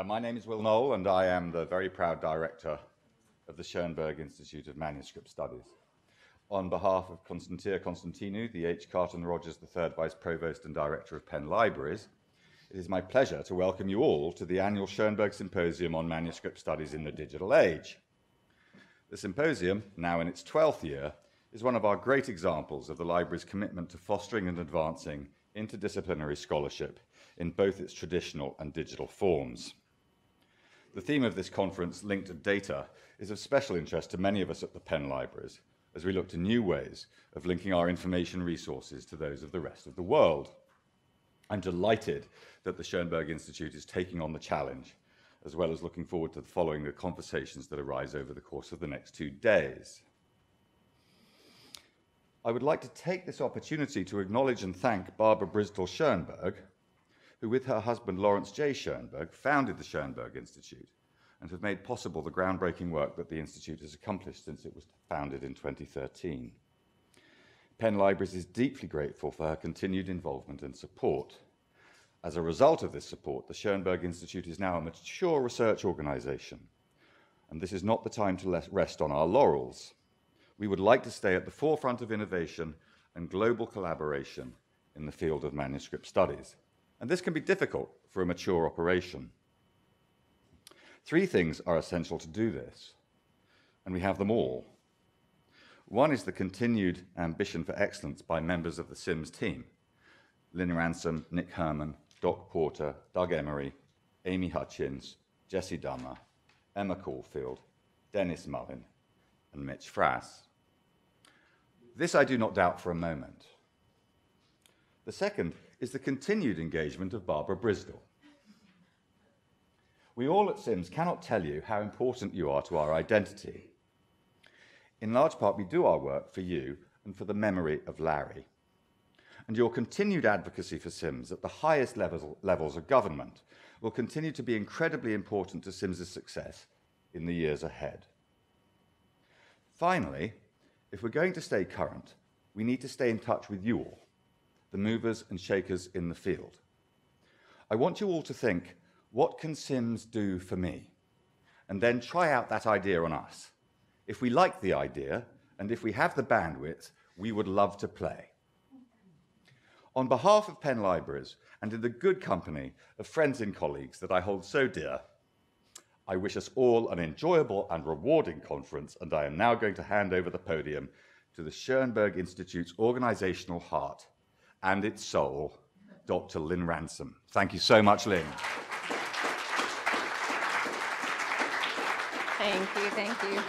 My name is Will Knoll, and I am the very proud director of the Schoenberg Institute of Manuscript Studies. On behalf of Constantia Constantinou, the H. Carton Rogers III Vice Provost and Director of Penn Libraries, it is my pleasure to welcome you all to the annual Schoenberg Symposium on Manuscript Studies in the Digital Age. The symposium, now in its 12th year, is one of our great examples of the library's commitment to fostering and advancing interdisciplinary scholarship in both its traditional and digital forms. The theme of this conference, Linked to Data, is of special interest to many of us at the Penn Libraries as we look to new ways of linking our information resources to those of the rest of the world. I'm delighted that the Schoenberg Institute is taking on the challenge, as well as looking forward to following the conversations that arise over the course of the next 2 days. I would like to take this opportunity to acknowledge and thank Barbara Brisdell Schoenberg, who with her husband Lawrence J. Schoenberg founded the Schoenberg Institute and have made possible the groundbreaking work that the Institute has accomplished since it was founded in 2013. Penn Libraries is deeply grateful for her continued involvement and support. As a result of this support, the Schoenberg Institute is now a mature research organization, and this is not the time to rest on our laurels. We would like to stay at the forefront of innovation and global collaboration in the field of manuscript studies. And this can be difficult for a mature operation. 3 things are essential to do this, and we have them all. One is the continued ambition for excellence by members of the SIMS team: Lynn Ransom, Nick Herman, Doc Porter, Doug Emery, Amy Hutchins, Jesse Dummer, Emma Caulfield, Dennis Mullin, and Mitch Frass. This I do not doubt for a moment. The second is the continued engagement of Barbara Brisdell. We all at SIMS cannot tell you how important you are to our identity. In large part, we do our work for you and for the memory of Larry. And your continued advocacy for SIMS at the highest levels of government will continue to be incredibly important to SIMS's success in the years ahead. Finally, if we're going to stay current, we need to stay in touch with you all, the movers and shakers in the field. I want you all to think, what can SIMS do for me? And then try out that idea on us. If we like the idea, and if we have the bandwidth, we would love to play. On behalf of Penn Libraries, and in the good company of friends and colleagues that I hold so dear, I wish us all an enjoyable and rewarding conference, and I am now going to hand over the podium to the Schoenberg Institute's organizational heart and its soul, Dr. Lynn Ransom. Thank you so much, Lynn. Thank you.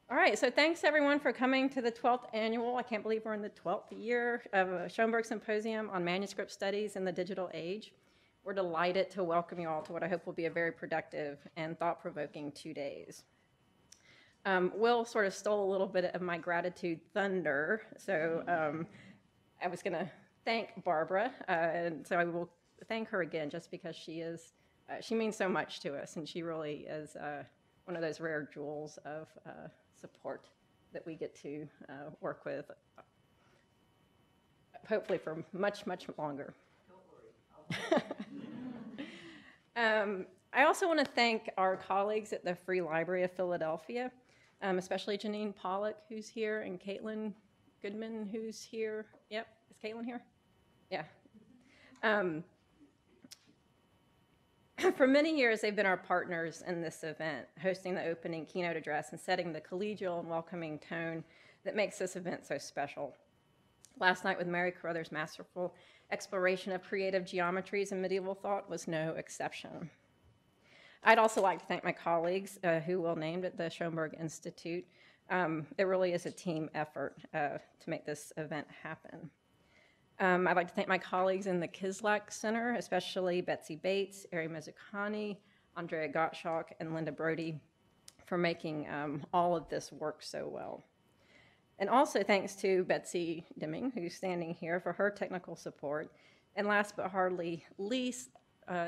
All right, so thanks everyone for coming to the 12th annual, I can't believe we're in the 12th year, of a Schoenberg Symposium on Manuscript Studies in the Digital Age. We're delighted to welcome you all to what I hope will be a very productive and thought-provoking 2 days. Will sort of stole a little bit of my gratitude thunder, so I was going to thank Barbara, and so I will thank her again just because she means so much to us, and she really is one of those rare jewels of support that we get to work with, hopefully for much, much longer. Don't worry. I also want to thank our colleagues at the Free Library of Philadelphia, especially Janine Pollock, who's here, and Caitlin Goodman, who's here. Yep, is Caitlin here? Yeah. For many years, they've been our partners in this event, hosting the opening keynote address and setting the collegial and welcoming tone that makes this event so special. Last night, with Mary Carruthers' masterful exploration of creative geometries and medieval thought, was no exception. I'd also like to thank my colleagues who Will named at the Schoenberg Institute. It really is a team effort to make this event happen. I'd like to thank my colleagues in the Kislak Center, especially Betsy Bates, Ari Mazzucani, Andrea Gottschalk, and Linda Brody for making all of this work so well. And also thanks to Betsy Dimming, who's standing here, for her technical support. And last but hardly least,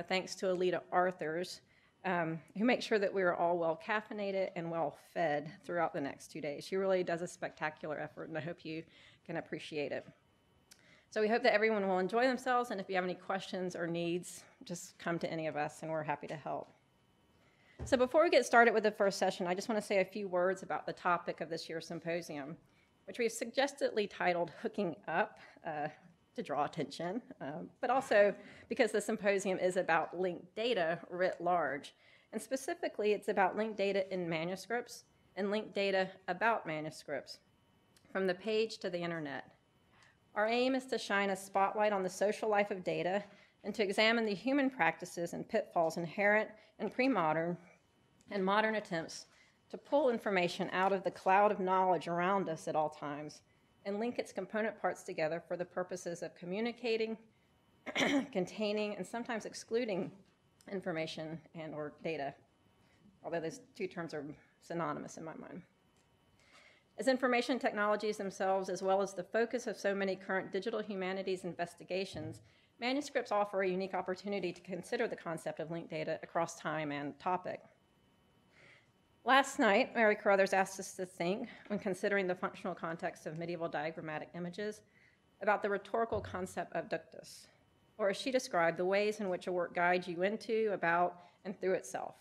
thanks to Alita Arthurs, who makes sure that we are all well caffeinated and well fed throughout the next 2 days. She really does a spectacular effort, and I hope you can appreciate it. So we hope that everyone will enjoy themselves, and if you have any questions or needs, just come to any of us, and we're happy to help. So before we get started with the first session, I just want to say a few words about the topic of this year's symposium, which we've suggestedly titled Hooking Up, to draw attention, but also because the symposium is about linked data writ large. And specifically, it's about linked data in manuscripts and linked data about manuscripts, from the page to the internet. Our aim is to shine a spotlight on the social life of data and to examine the human practices and pitfalls inherent in premodern and modern attempts to pull information out of the cloud of knowledge around us at all times and link its component parts together for the purposes of communicating, containing, and sometimes excluding information and or data, although those two terms are synonymous in my mind. As information technologies themselves, as well as the focus of so many current digital humanities investigations, manuscripts offer a unique opportunity to consider the concept of linked data across time and topic. Last night, Mary Carruthers asked us to think, when considering the functional context of medieval diagrammatic images, about the rhetorical concept of ductus, or as she described, the ways in which a work guides you into, about, and through itself.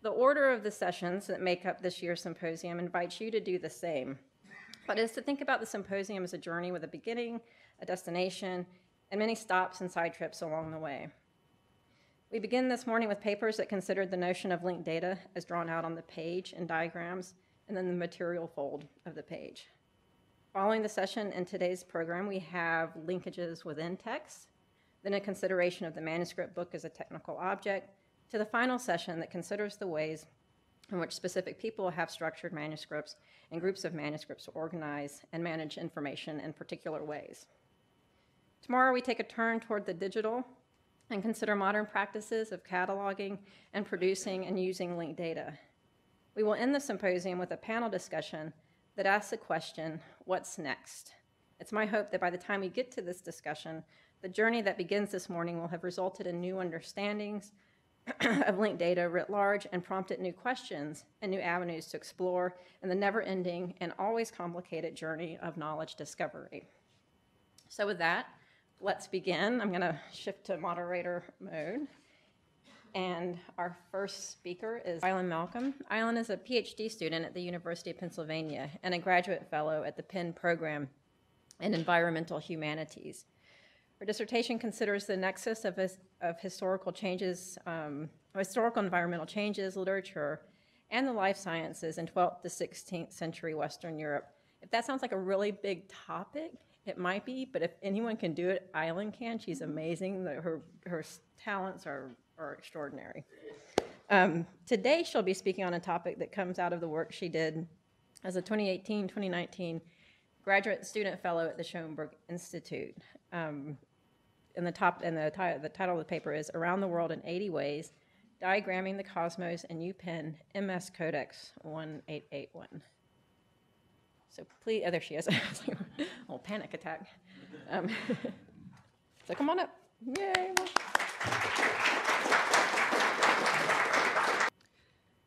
The order of the sessions that make up this year's symposium invites you to do the same, but is to think about the symposium as a journey with a beginning, a destination, and many stops and side trips along the way. We begin this morning with papers that considered the notion of linked data as drawn out on the page in diagrams, and then the material fold of the page. Following the session in today's program, we have linkages within text, then a consideration of the manuscript book as a technical object, to the final session that considers the ways in which specific people have structured manuscripts and groups of manuscripts to organize and manage information in particular ways. Tomorrow, we take a turn toward the digital and consider modern practices of cataloging and producing and using linked data. We will end the symposium with a panel discussion that asks the question, what's next? It's my hope that by the time we get to this discussion, the journey that begins this morning will have resulted in new understandings of linked data writ large and prompted new questions and new avenues to explore in the never-ending and always complicated journey of knowledge discovery. So with that, let's begin. I'm going to shift to moderator mode. And our first speaker is Aylin Malcolm. Aylin is a PhD student at the University of Pennsylvania and a graduate fellow at the Penn program in environmental humanities. Her dissertation considers the nexus of historical changes, historical environmental changes, literature, and the life sciences in 12th to 16th century Western Europe. If that sounds like a really big topic, it might be, but if anyone can do it, Aylin can. She's amazing. Her talents are extraordinary. Today, she'll be speaking on a topic that comes out of the work she did as a 2018-2019 graduate student fellow at the Schoenberg Institute. The title of the paper is Around the World in 80 Ways, Diagramming the Cosmos in UPenn MS Codex 1881. So please, oh, there she is. Oh, panic attack. So come on up. Yay.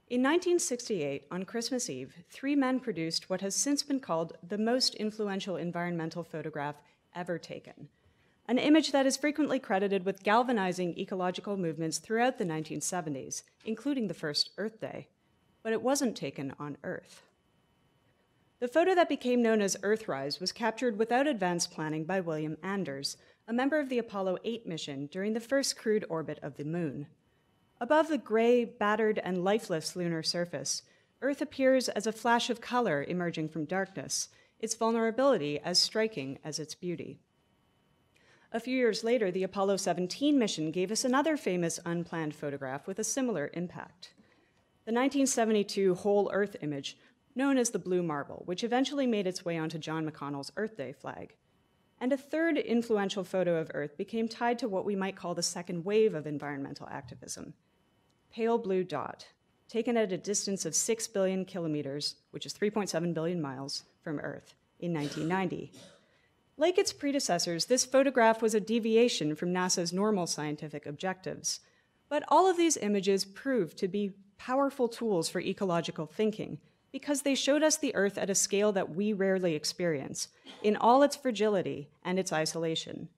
In 1968, on Christmas Eve, 3 men produced what has since been called the most influential environmental photograph ever taken, an image that is frequently credited with galvanizing ecological movements throughout the 1970s, including the first Earth Day, but it wasn't taken on Earth. The photo that became known as Earthrise was captured without advanced planning by William Anders, a member of the Apollo 8 mission during the first crewed orbit of the Moon. Above the gray, battered, and lifeless lunar surface, Earth appears as a flash of color emerging from darkness, its vulnerability as striking as its beauty. A few years later, the Apollo 17 mission gave us another famous unplanned photograph with a similar impact. The 1972 whole Earth image, known as the Blue Marble, which eventually made its way onto John McConnell's Earth Day flag. And a third influential photo of Earth became tied to what we might call the second wave of environmental activism. Pale Blue Dot, taken at a distance of 6 billion kilometers, which is 3.7 billion miles, from Earth in 1990. Like its predecessors, this photograph was a deviation from NASA's normal scientific objectives. But all of these images proved to be powerful tools for ecological thinking, because they showed us the Earth at a scale that we rarely experience, in all its fragility and its isolation.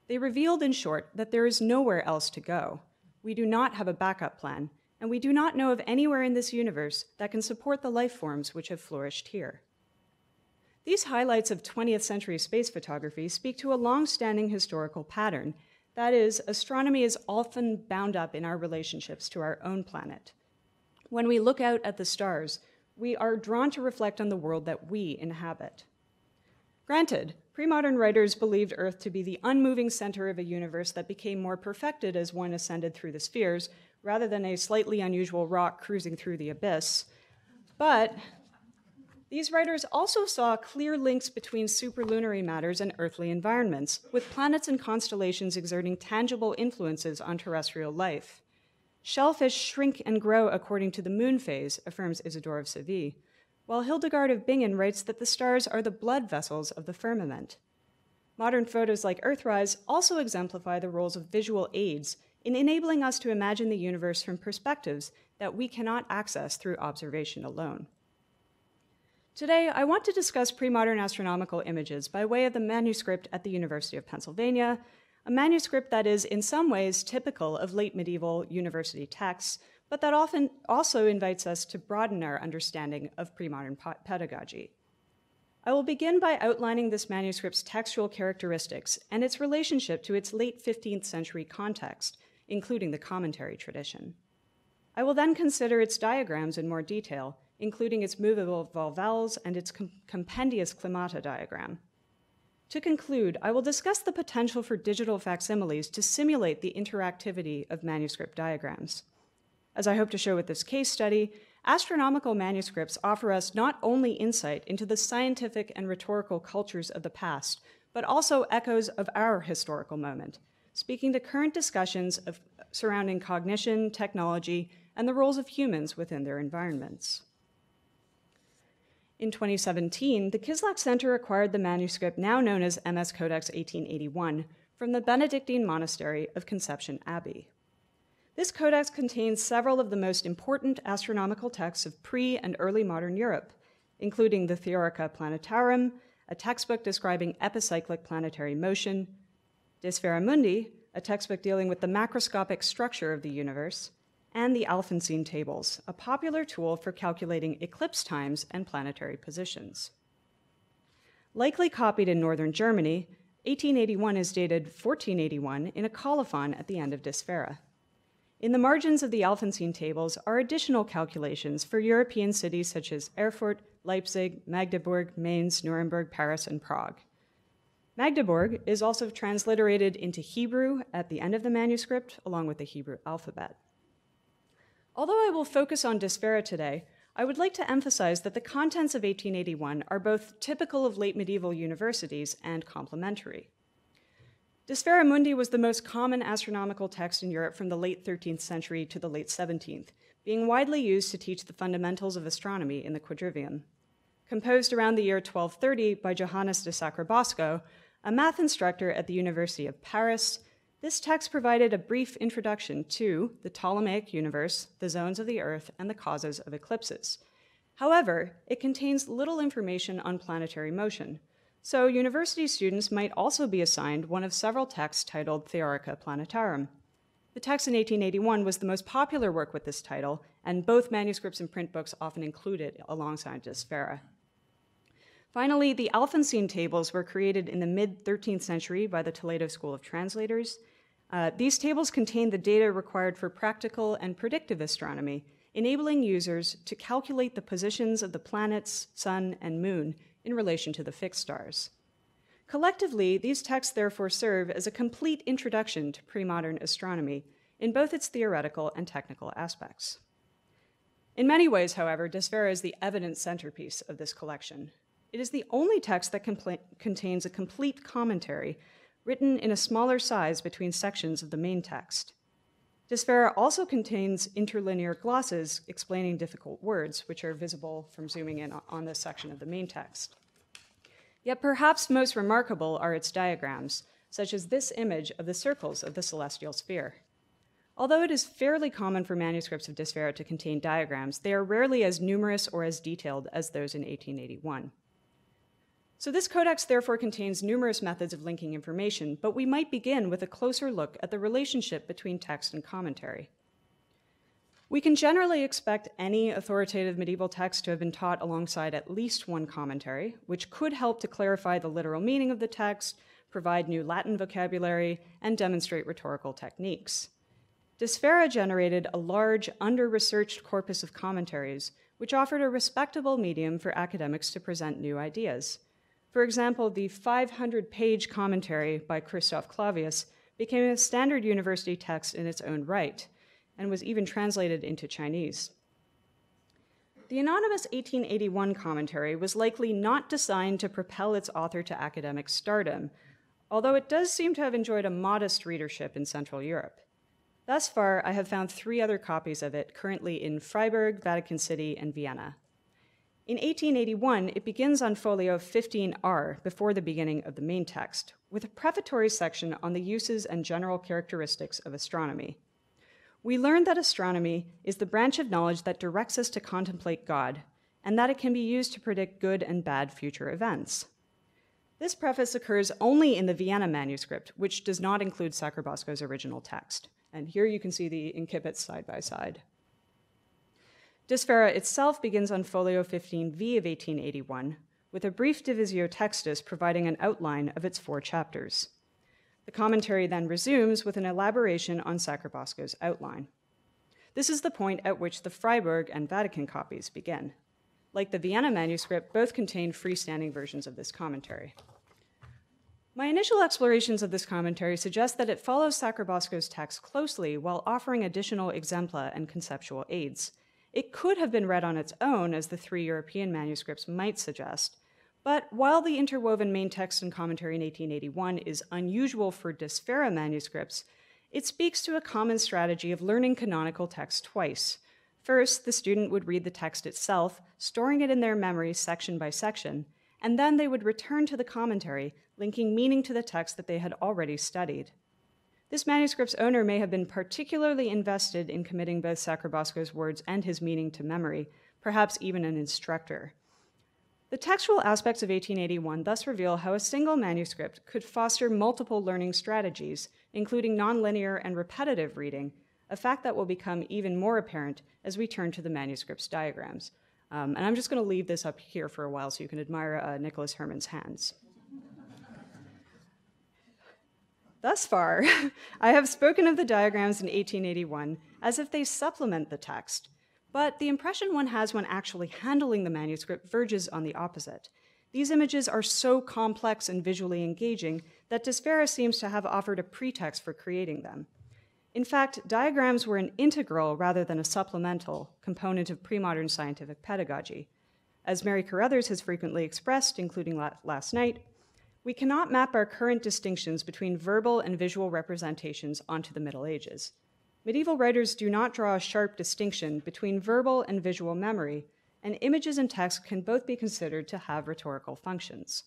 They revealed, in short, that there is nowhere else to go. We do not have a backup plan, and we do not know of anywhere in this universe that can support the life forms which have flourished here. These highlights of 20th century space photography speak to a long-standing historical pattern. That is, astronomy is often bound up in our relationships to our own planet. When we look out at the stars, we are drawn to reflect on the world that we inhabit. Granted, pre-modern writers believed Earth to be the unmoving center of a universe that became more perfected as one ascended through the spheres, rather than a slightly unusual rock cruising through the abyss. But these writers also saw clear links between superlunary matters and earthly environments, with planets and constellations exerting tangible influences on terrestrial life. Shellfish shrink and grow according to the moon phase, affirms Isidore of Seville, while Hildegard of Bingen writes that the stars are the blood vessels of the firmament. Modern photos like Earthrise also exemplify the roles of visual aids in enabling us to imagine the universe from perspectives that we cannot access through observation alone. Today, I want to discuss pre-modern astronomical images by way of the manuscript at the University of Pennsylvania, a manuscript that is in some ways typical of late medieval university texts, but that often also invites us to broaden our understanding of pre-modern pedagogy. I will begin by outlining this manuscript's textual characteristics and its relationship to its late 15th century context, including the commentary tradition. I will then consider its diagrams in more detail, including its movable volvelles and its compendious climata diagram. To conclude, I will discuss the potential for digital facsimiles to simulate the interactivity of manuscript diagrams. As I hope to show with this case study, astronomical manuscripts offer us not only insight into the scientific and rhetorical cultures of the past, but also echoes of our historical moment, speaking to current discussions surrounding cognition, technology, and the roles of humans within their environments. In 2017, the Kislak Center acquired the manuscript now known as MS Codex 1881 from the Benedictine Monastery of Conception Abbey. This codex contains several of the most important astronomical texts of pre- and early modern Europe, including the Theorica Planetarum, a textbook describing epicyclic planetary motion, De Sphera Mundi, a textbook dealing with the macroscopic structure of the universe, and the Alphonsine tables, a popular tool for calculating eclipse times and planetary positions. Likely copied in northern Germany, 1881 is dated 1481 in a colophon at the end of De Sphera. In the margins of the Alphonsine tables are additional calculations for European cities such as Erfurt, Leipzig, Magdeburg, Mainz, Nuremberg, Paris, and Prague. Magdeburg is also transliterated into Hebrew at the end of the manuscript, along with the Hebrew alphabet. Although I will focus on De Sphera today, I would like to emphasize that the contents of 1881 are both typical of late medieval universities and complementary. De Sphera Mundi was the most common astronomical text in Europe from the late 13th century to the late 17th, being widely used to teach the fundamentals of astronomy in the quadrivium. Composed around the year 1230 by Johannes de Sacrobosco, a math instructor at the University of Paris, this text provided a brief introduction to the Ptolemaic universe, the zones of the Earth, and the causes of eclipses. However, it contains little information on planetary motion, so university students might also be assigned one of several texts titled Theorica Planetarum. The text in 1881 was the most popular work with this title, and both manuscripts and print books often include it alongside De Sphera. Finally, the Alphonsine tables were created in the mid-13th century by the Toledo School of Translators. These tables contain the data required for practical and predictive astronomy, enabling users to calculate the positions of the planets, sun, and moon in relation to the fixed stars. Collectively, these texts therefore serve as a complete introduction to pre-modern astronomy in both its theoretical and technical aspects. In many ways, however, De Sphera is the evident centerpiece of this collection. It is the only text that contains a complete commentary written in a smaller size between sections of the main text. De Sphera also contains interlinear glosses explaining difficult words, which are visible from zooming in on this section of the main text. Yet perhaps most remarkable are its diagrams, such as this image of the circles of the celestial sphere. Although it is fairly common for manuscripts of Desvera to contain diagrams, they are rarely as numerous or as detailed as those in 1881. So this codex therefore contains numerous methods of linking information, but we might begin with a closer look at the relationship between text and commentary. We can generally expect any authoritative medieval text to have been taught alongside at least one commentary, which could help to clarify the literal meaning of the text, provide new Latin vocabulary, and demonstrate rhetorical techniques. Desvera generated a large, under-researched corpus of commentaries, which offered a respectable medium for academics to present new ideas. For example, the 500-page commentary by Christoph Clavius became a standard university text in its own right, and was even translated into Chinese. The anonymous 1881 commentary was likely not designed to propel its author to academic stardom, although it does seem to have enjoyed a modest readership in Central Europe. Thus far, I have found 3 other copies of it, currently in Freiburg, Vatican City, and Vienna. In 1881, it begins on folio 15R, before the beginning of the main text, with a prefatory section on the uses and general characteristics of astronomy. We learn that astronomy is the branch of knowledge that directs us to contemplate God, and that it can be used to predict good and bad future events. This preface occurs only in the Vienna manuscript, which does not include Sacrobosco's original text. And here you can see the incipits side by side. Desvera itself begins on folio 15V of 1881, with a brief divisio textus providing an outline of its 4 chapters. The commentary then resumes with an elaboration on Sacrobosco's outline. This is the point at which the Freiburg and Vatican copies begin. Like the Vienna manuscript, both contain freestanding versions of this commentary. My initial explorations of this commentary suggest that it follows Sacrobosco's text closely while offering additional exempla and conceptual aids. It could have been read on its own, as the 3 European manuscripts might suggest, but while the interwoven main text and commentary in 1881 is unusual for Desvera manuscripts, it speaks to a common strategy of learning canonical text twice. First, the student would read the text itself, storing it in their memory section by section, and then they would return to the commentary, linking meaning to the text that they had already studied. This manuscript's owner may have been particularly invested in committing both Sacrobosco's words and his meaning to memory, perhaps even an instructor. The textual aspects of 1881 thus reveal how a single manuscript could foster multiple learning strategies, including nonlinear and repetitive reading, a fact that will become even more apparent as we turn to the manuscript's diagrams. And I'm just going to leave this up here for a while so you can admire Nicholas Herman's hands. Thus far, I have spoken of the diagrams in 1881 as if they supplement the text, but the impression one has when actually handling the manuscript verges on the opposite. These images are so complex and visually engaging that Desvera seems to have offered a pretext for creating them. In fact, diagrams were an integral rather than a supplemental component of premodern scientific pedagogy. As Mary Carruthers has frequently expressed, including last night, we cannot map our current distinctions between verbal and visual representations onto the Middle Ages. Medieval writers do not draw a sharp distinction between verbal and visual memory, and images and text can both be considered to have rhetorical functions.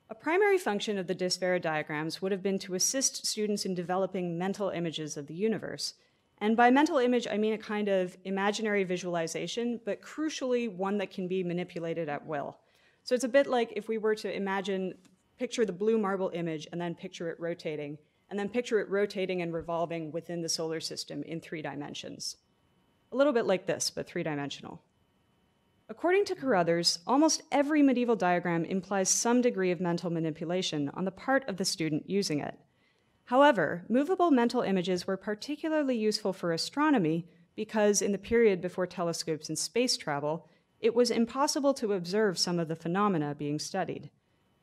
A primary function of the Desvera diagrams would have been to assist students in developing mental images of the universe. And by mental image, I mean a kind of imaginary visualization, but crucially one that can be manipulated at will. So it's a bit like if we were to picture the blue marble image and then picture it rotating, and then picture it rotating and revolving within the solar system in 3 dimensions. A little bit like this, but 3-dimensional. According to Carruthers, almost every medieval diagram implies some degree of mental manipulation on the part of the student using it. However, movable mental images were particularly useful for astronomy because in the period before telescopes and space travel, it was impossible to observe some of the phenomena being studied.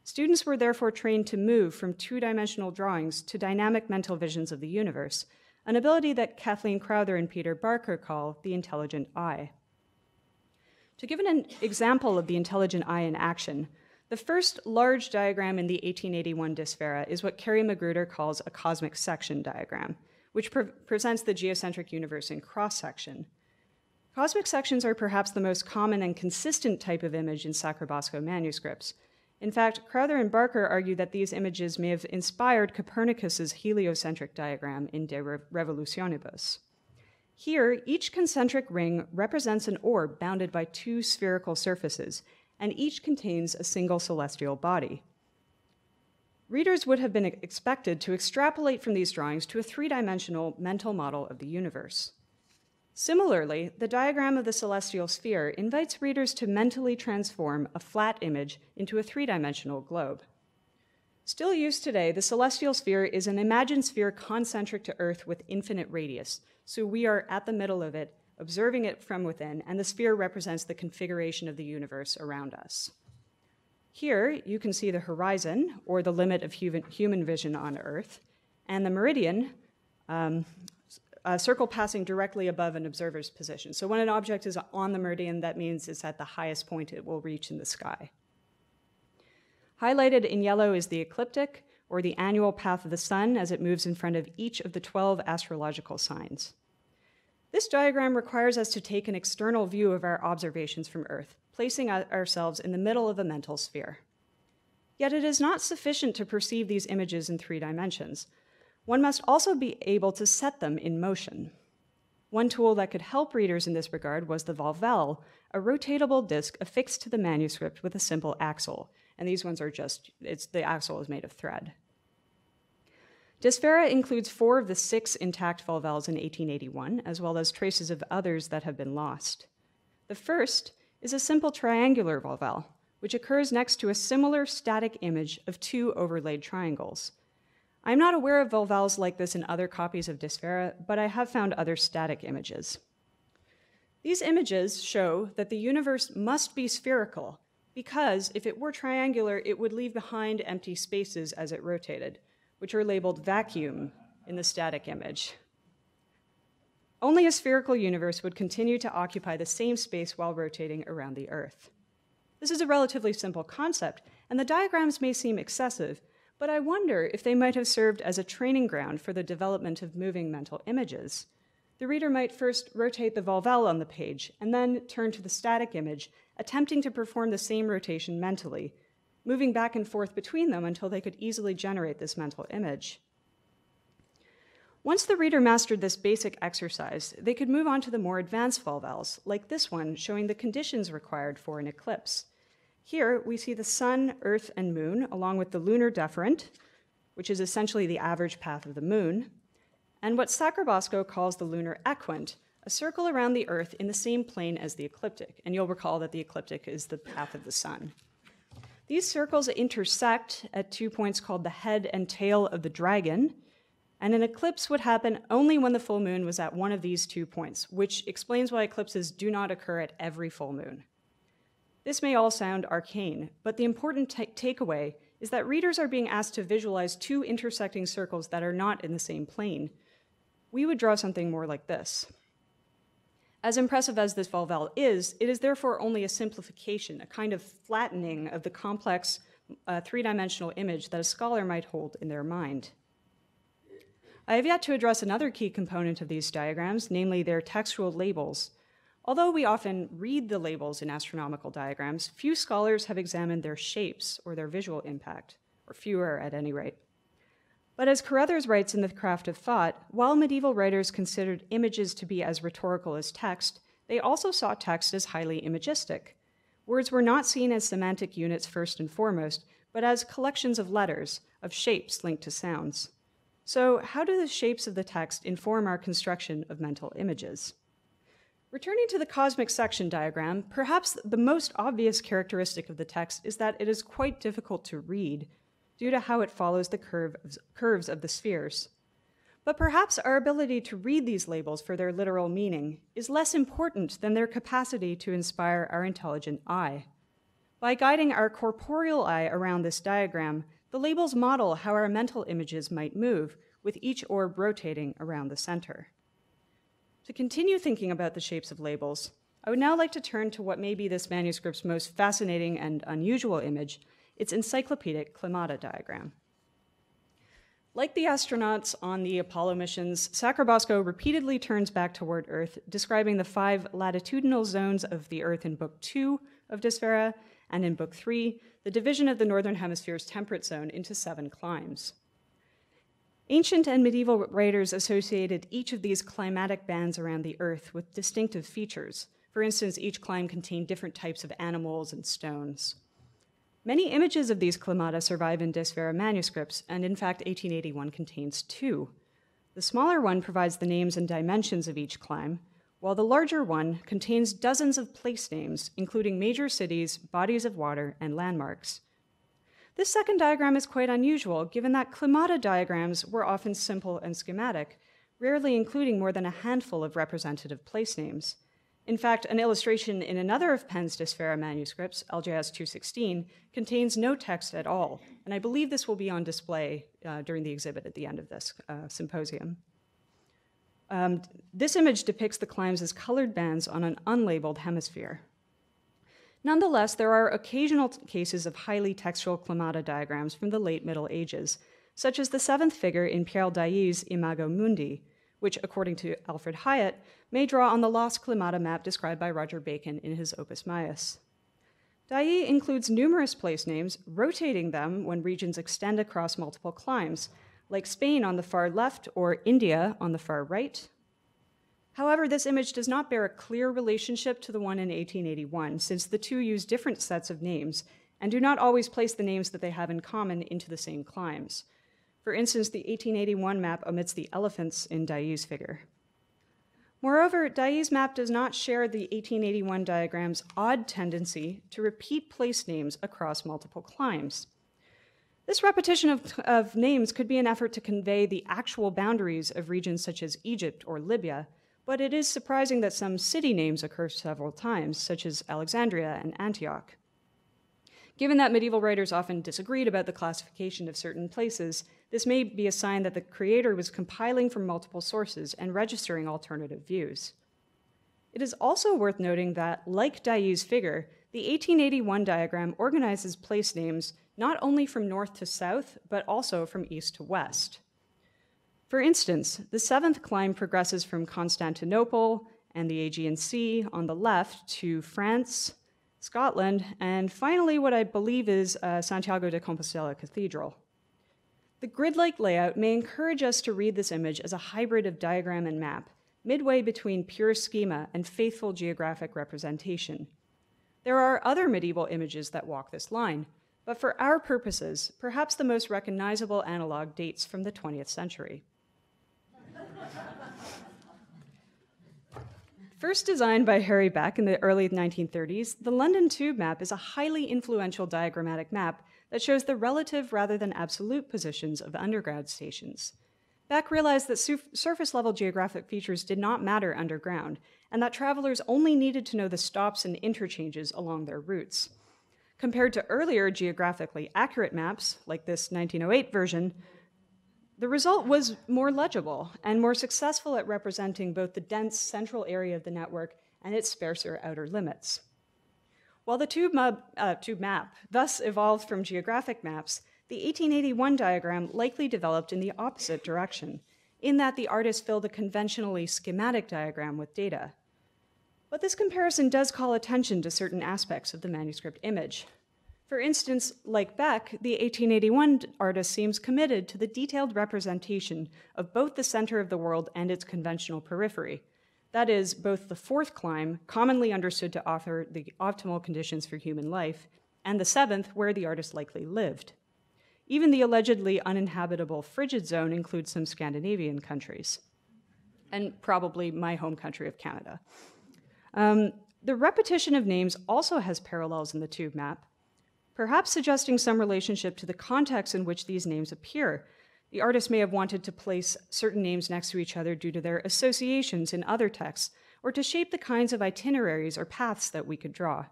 Students were therefore trained to move from 2-dimensional drawings to dynamic mental visions of the universe, an ability that Kathleen Crowther and Peter Barker call the intelligent eye. To give an example of the intelligent eye in action, the first large diagram in the 1881 Desvera is what Carrie Magruder calls a cosmic section diagram, which presents the geocentric universe in cross-section. Cosmic sections are perhaps the most common and consistent type of image in Sacrobosco manuscripts, In fact, Crowther and Barker argue that these images may have inspired Copernicus's heliocentric diagram in De Revolutionibus. Here, each concentric ring represents an orb bounded by two spherical surfaces, and each contains a single celestial body. Readers would have been expected to extrapolate from these drawings to a three-dimensional mental model of the universe. Similarly, the diagram of the celestial sphere invites readers to mentally transform a flat image into a three-dimensional globe. Still used today, the celestial sphere is an imagined sphere concentric to Earth with infinite radius, so we are at the middle of it, observing it from within, and the sphere represents the configuration of the universe around us. Here, you can see the horizon, or the limit of human vision on Earth, and the meridian, a circle passing directly above an observer's position. So when an object is on the meridian, that means it's at the highest point it will reach in the sky. Highlighted in yellow is the ecliptic, or the annual path of the sun as it moves in front of each of the 12 astrological signs. This diagram requires us to take an external view of our observations from Earth, placing ourselves in the middle of a mental sphere. Yet it is not sufficient to perceive these images in 3 dimensions. One must also be able to set them in motion. One tool that could help readers in this regard was the volvelle, a rotatable disc affixed to the manuscript with a simple axle. And these ones are the axle is made of thread. Dysphera includes 4 of the 6 intact volvelles in 1881, as well as traces of others that have been lost. The first is a simple triangular volvelle, which occurs next to a similar static image of 2 overlaid triangles. I'm not aware of volvelles like this in other copies of Dysphera, but I have found other static images. These images show that the universe must be spherical, because if it were triangular, it would leave behind empty spaces as it rotated, which are labeled vacuum in the static image. Only a spherical universe would continue to occupy the same space while rotating around the Earth. This is a relatively simple concept, and the diagrams may seem excessive, but I wonder if they might have served as a training ground for the development of moving mental images. The reader might first rotate the volvelle on the page, and then turn to the static image, attempting to perform the same rotation mentally, moving back and forth between them until they could easily generate this mental image. Once the reader mastered this basic exercise, they could move on to the more advanced volvelles, like this one showing the conditions required for an eclipse. Here, we see the sun, earth, and moon, along with the lunar deferent, which is essentially the average path of the moon, and what Sacrobosco calls the lunar equant, a circle around the Earth in the same plane as the ecliptic. And you'll recall that the ecliptic is the path of the sun. These circles intersect at 2 points called the head and tail of the dragon, and an eclipse would happen only when the full moon was at one of these 2 points, which explains why eclipses do not occur at every full moon. This may all sound arcane, but the important takeaway is that readers are being asked to visualize 2 intersecting circles that are not in the same plane. We would draw something more like this. As impressive as this volvelle is, it is therefore only a simplification, a kind of flattening of the complex 3-dimensional image that a scholar might hold in their mind. I have yet to address another key component of these diagrams, namely their textual labels. Although we often read the labels in astronomical diagrams, few scholars have examined their shapes or their visual impact, or fewer at any rate. But as Carruthers writes in The Craft of Thought, while medieval writers considered images to be as rhetorical as text, they also saw text as highly imagistic. Words were not seen as semantic units first and foremost, but as collections of letters, of shapes linked to sounds. So how do the shapes of the text inform our construction of mental images? Returning to the cosmic section diagram, perhaps the most obvious characteristic of the text is that it is quite difficult to read due to how it follows the curves of the spheres. But perhaps our ability to read these labels for their literal meaning is less important than their capacity to inspire our intelligent eye. By guiding our corporeal eye around this diagram, the labels model how our mental images might move, with each orb rotating around the center. To continue thinking about the shapes of labels, I would now like to turn to what may be this manuscript's most fascinating and unusual image, its encyclopedic climata diagram. Like the astronauts on the Apollo missions, Sacrobosco repeatedly turns back toward Earth, describing the 5 latitudinal zones of the Earth in Book 2 of Dysphera, and in Book 3, the division of the Northern Hemisphere's temperate zone into 7 climes. Ancient and medieval writers associated each of these climatic bands around the Earth with distinctive features. For instance, each clime contained different types of animals and stones. Many images of these climata survive in Desvera manuscripts, and in fact, 1881 contains 2. The smaller one provides the names and dimensions of each clime, while the larger one contains dozens of place names, including major cities, bodies of water, and landmarks. This second diagram is quite unusual, given that climata diagrams were often simple and schematic, rarely including more than a handful of representative place names. In fact, an illustration in another of Penn's Desvera manuscripts, LJS 216, contains no text at all, and I believe this will be on display during the exhibit at the end of this symposium. This image depicts the climes as colored bands on an unlabeled hemisphere. Nonetheless, there are occasional cases of highly textual climata diagrams from the late Middle Ages, such as the 7th figure in Pierre Dailly's Imago Mundi, which, according to Alfred Hyatt, may draw on the lost climata map described by Roger Bacon in his Opus Maius. Dailly includes numerous place names, rotating them when regions extend across multiple climes, like Spain on the far left or India on the far right. However, this image does not bear a clear relationship to the one in 1881, since the two use different sets of names and do not always place the names that they have in common into the same climes. For instance, the 1881 map omits the elephants in Dailly's figure. Moreover, Dailly's map does not share the 1881 diagram's odd tendency to repeat place names across multiple climes. This repetition of names could be an effort to convey the actual boundaries of regions such as Egypt or Libya, but it is surprising that some city names occur several times, such as Alexandria and Antioch. Given that medieval writers often disagreed about the classification of certain places, this may be a sign that the creator was compiling from multiple sources and registering alternative views. It is also worth noting that, like Dailly's figure, the 1881 diagram organizes place names not only from north to south, but also from east to west. For instance, the 7th clime progresses from Constantinople and the Aegean Sea on the left to France, Scotland, and finally what I believe is Santiago de Compostela Cathedral. The grid-like layout may encourage us to read this image as a hybrid of diagram and map, midway between pure schema and faithful geographic representation. There are other medieval images that walk this line, but for our purposes, perhaps the most recognizable analog dates from the 20th century. First designed by Harry Beck in the early 1930s, the London Tube map is a highly influential diagrammatic map that shows the relative rather than absolute positions of underground stations. Beck realized that surface-level geographic features did not matter underground, and that travelers only needed to know the stops and interchanges along their routes. Compared to earlier geographically accurate maps, like this 1908 version, the result was more legible and more successful at representing both the dense central area of the network and its sparser outer limits. While the tube map thus evolved from geographic maps, the 1881 diagram likely developed in the opposite direction, in that the artist filled a conventionally schematic diagram with data. But this comparison does call attention to certain aspects of the manuscript image. For instance, like Beck, the 1881 artist seems committed to the detailed representation of both the center of the world and its conventional periphery. That is, both the 4th clime, commonly understood to offer the optimal conditions for human life, and the 7th, where the artist likely lived. Even the allegedly uninhabitable frigid zone includes some Scandinavian countries, and probably my home country of Canada. The repetition of names also has parallels in the tube map, perhaps suggesting some relationship to the context in which these names appear. The artist may have wanted to place certain names next to each other due to their associations in other texts, or to shape the kinds of itineraries or paths that we could draw.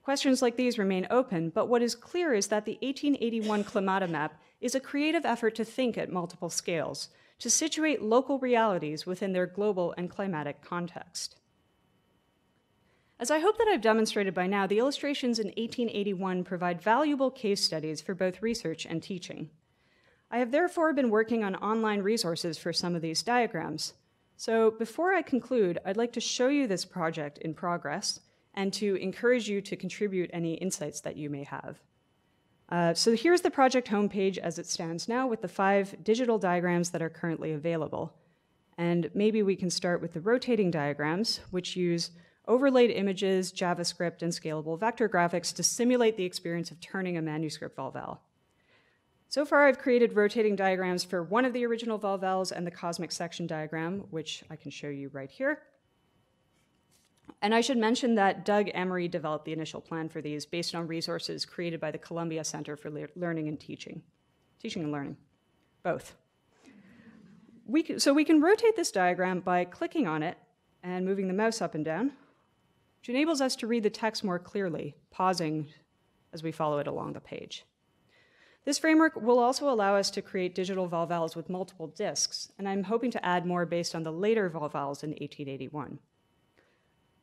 Questions like these remain open, but what is clear is that the 1881 climata map is a creative effort to think at multiple scales, to situate local realities within their global and climatic context. As I hope that I've demonstrated by now, the illustrations in 1881 provide valuable case studies for both research and teaching. I have therefore been working on online resources for some of these diagrams. So before I conclude, I'd like to show you this project in progress and to encourage you to contribute any insights that you may have. So here's the project homepage as it stands now with the 5 digital diagrams that are currently available. And maybe we can start with the rotating diagrams, which use overlaid images, JavaScript, and scalable vector graphics to simulate the experience of turning a manuscript volvel. So far, I've created rotating diagrams for one of the original volvels and the cosmic section diagram, which I can show you right here. And I should mention that Doug Emery developed the initial plan for these based on resources created by the Columbia Center for Learning and Teaching and Learning, both. So we can rotate this diagram by clicking on it and moving the mouse up and down, which enables us to read the text more clearly, pausing as we follow it along the page. This framework will also allow us to create digital volvels with multiple disks, and I'm hoping to add more based on the later volvels in 1881.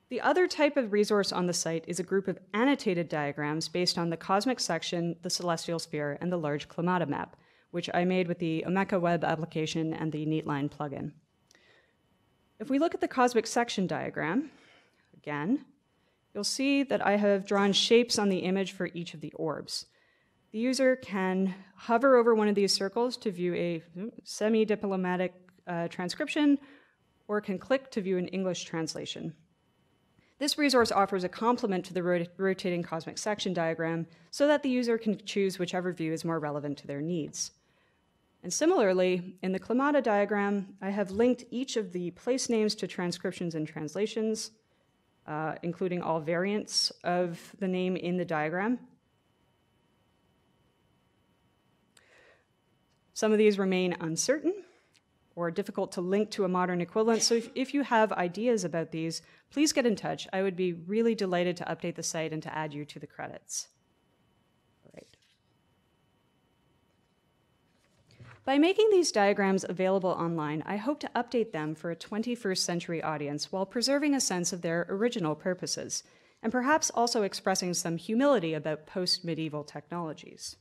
The other type of resource on the site is a group of annotated diagrams based on the cosmic section, the celestial sphere, and the large climata map, which I made with the Omeka web application and the Neatline plugin. If we look at the cosmic section diagram, again, you'll see that I have drawn shapes on the image for each of the orbs. The user can hover over one of these circles to view a semi-diplomatic transcription, or can click to view an English translation. This resource offers a complement to the rotating cosmic section diagram so that the user can choose whichever view is more relevant to their needs. And similarly, in the climata diagram, I have linked each of the place names to transcriptions and translations, including all variants of the name in the diagram. Some of these remain uncertain or difficult to link to a modern equivalent, so if you have ideas about these, please get in touch. I would be really delighted to update the site and to add you to the credits. All right. By making these diagrams available online, I hope to update them for a 21st century audience while preserving a sense of their original purposes, and perhaps also expressing some humility about post-medieval technologies.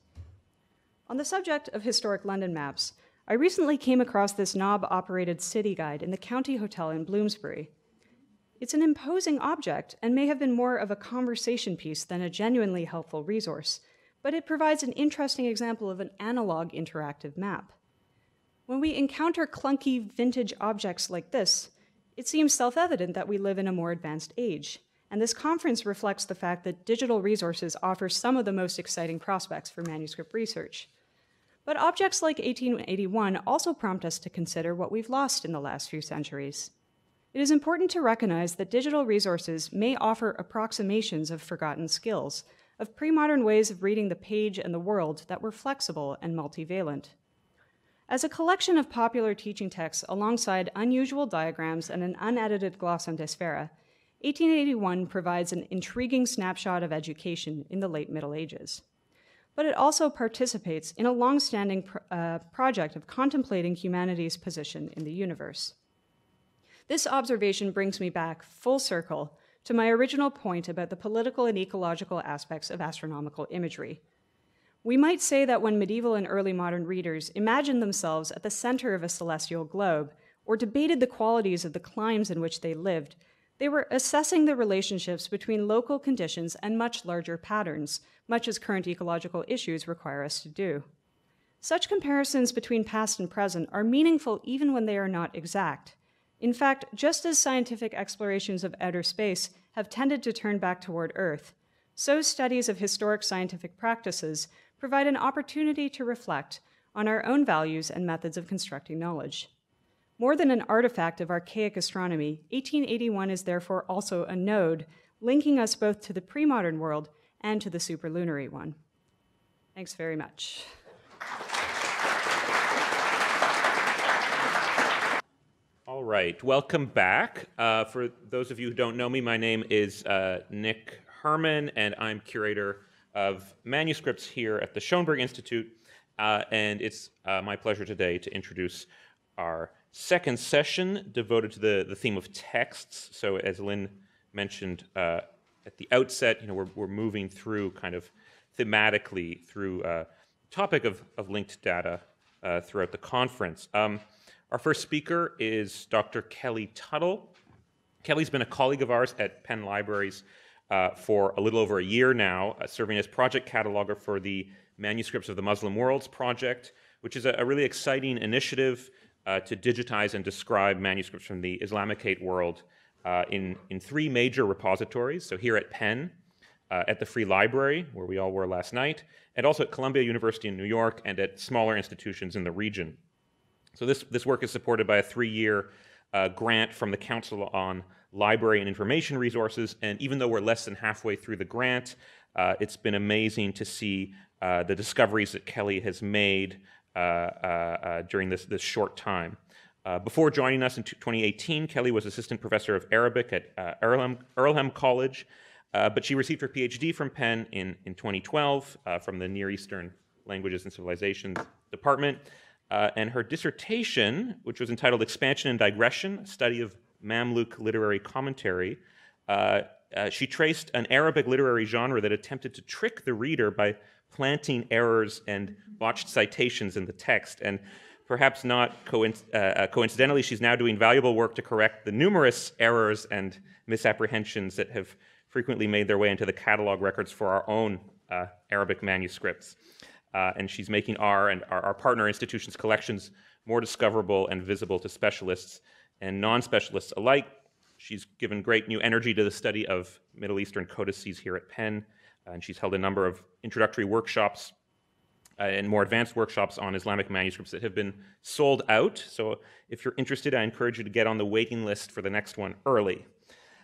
On the subject of historic London maps, I recently came across this knob-operated city guide in the County Hotel in Bloomsbury. It's an imposing object and may have been more of a conversation piece than a genuinely helpful resource, but it provides an interesting example of an analog interactive map. When we encounter clunky vintage objects like this, it seems self-evident that we live in a more advanced age, and this conference reflects the fact that digital resources offer some of the most exciting prospects for manuscript research. But objects like 1881 also prompt us to consider what we've lost in the last few centuries. It is important to recognize that digital resources may offer approximations of forgotten skills, of pre-modern ways of reading the page and the world that were flexible and multivalent. As a collection of popular teaching texts alongside unusual diagrams and an unedited gloss on Desfera, 1881 provides an intriguing snapshot of education in the late Middle Ages. But it also participates in a long-standing project of contemplating humanity's position in the universe. This observation brings me back full circle to my original point about the political and ecological aspects of astronomical imagery. We might say that when medieval and early modern readers imagined themselves at the center of a celestial globe, or debated the qualities of the climes in which they lived, they were assessing the relationships between local conditions and much larger patterns, much as current ecological issues require us to do. Such comparisons between past and present are meaningful even when they are not exact. In fact, just as scientific explorations of outer space have tended to turn back toward Earth, so studies of historic scientific practices provide an opportunity to reflect on our own values and methods of constructing knowledge. More than an artifact of archaic astronomy, 1881 is therefore also a node linking us both to the pre-modern world and to the superlunary one. Thanks very much. All right, welcome back. For those of you who don't know me, my name is Nick Herman, and I'm curator of manuscripts here at the Schoenberg Institute, and it's my pleasure today to introduce our second session devoted to the theme of texts. So as Lynn mentioned at the outset, we're moving through kind of thematically through the topic of linked data throughout the conference. Our first speaker is Dr. Kelly Tuttle. Kelly's been a colleague of ours at Penn Libraries for a little over a year now, serving as project cataloger for the Manuscripts of the Muslim Worlds project, which is a really exciting initiative to digitize and describe manuscripts from the Islamicate world in 3 major repositories. So here at Penn, at the Free Library, where we all were last night, and also at Columbia University in New York and at smaller institutions in the region. So this work is supported by a 3-year grant from the Council on Library and Information Resources, and even though we're less than halfway through the grant, it's been amazing to see the discoveries that Kelly has made during this short time. Before joining us in 2018, Kelly was assistant professor of Arabic at Earlham College, but she received her PhD from Penn in 2012 from the Near Eastern Languages and Civilizations Department. And her dissertation, which was entitled Expansion and Digression, a study of Mamluk literary commentary, she traced an Arabic literary genre that attempted to trick the reader by planting errors and botched citations in the text. And perhaps not coincidentally, she's now doing valuable work to correct the numerous errors and misapprehensions that have frequently made their way into the catalog records for our own Arabic manuscripts. And she's making our and our partner institutions' collections more discoverable and visible to specialists and non-specialists alike. She's given great new energy to the study of Middle Eastern codices here at Penn, and she's held a number of introductory workshops and more advanced workshops on Islamic manuscripts that have been sold out. So if you're interested, I encourage you to get on the waiting list for the next one early.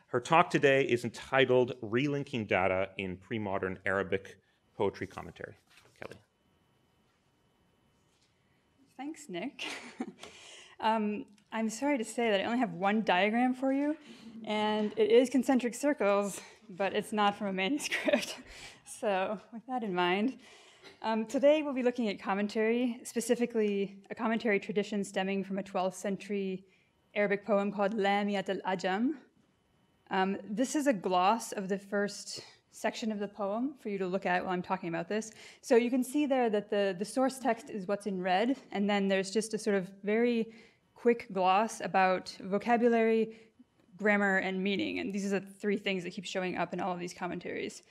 Her talk today is entitled Relinking Data in Premodern Arabic Poetry Commentary. Kelly. Thanks, Nick. I'm sorry to say that I only have one diagram for you, and it is concentric circles, but it's not from a manuscript. So with that in mind, today we'll be looking at commentary, specifically a commentary tradition stemming from a 12th century Arabic poem called Lamiyat al-Ajam. This is a gloss of the first section of the poem for you to look at while I'm talking about this. So you can see there that the source text is what's in red, and then there's just a sort of very quick gloss about vocabulary, grammar, and meaning. And these are the 3 things that keep showing up in all of these commentaries.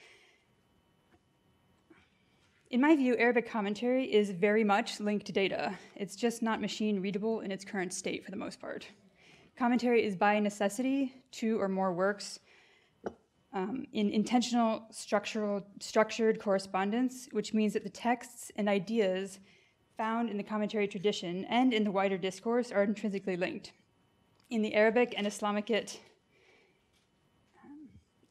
In my view, Arabic commentary is very much linked data. It's just not machine readable in its current state for the most part. Commentary is by necessity 2 or more works in intentional structured correspondence, which means that the texts and ideas found in the commentary tradition and in the wider discourse are intrinsically linked. In the Arabic and Islamicate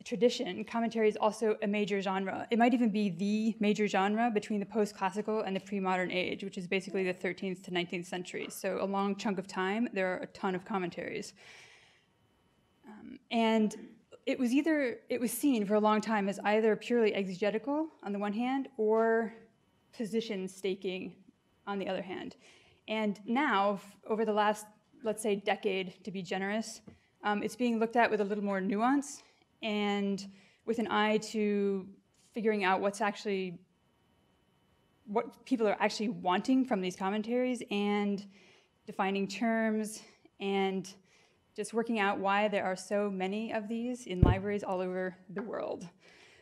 tradition, commentary is also a major genre. It might even be the major genre between the post-classical and the pre-modern age, which is basically the 13th to 19th century. So a long chunk of time, there are a ton of commentaries. And it was seen for a long time as either purely exegetical on the one hand or position staking on the other hand. And now, over the last, let's say, decade, to be generous, it's being looked at with a little more nuance and with an eye to figuring out what people are actually wanting from these commentaries and defining terms and just working out why there are so many of these in libraries all over the world.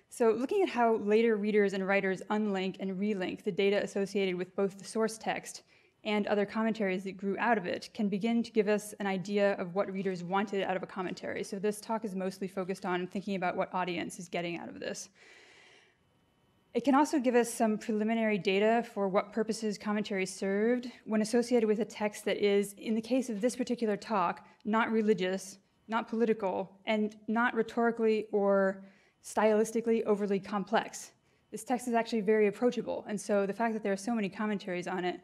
So looking at how later readers and writers unlink and relink the data associated with both the source text and other commentaries that grew out of it can begin to give us an idea of what readers wanted out of a commentary. So this talk is mostly focused on thinking about what audience is getting out of this. It can also give us some preliminary data for what purposes commentary served when associated with a text that is, in the case of this particular talk, not religious, not political, and not rhetorically or stylistically overly complex. This text is actually very approachable, and so the fact that there are so many commentaries on it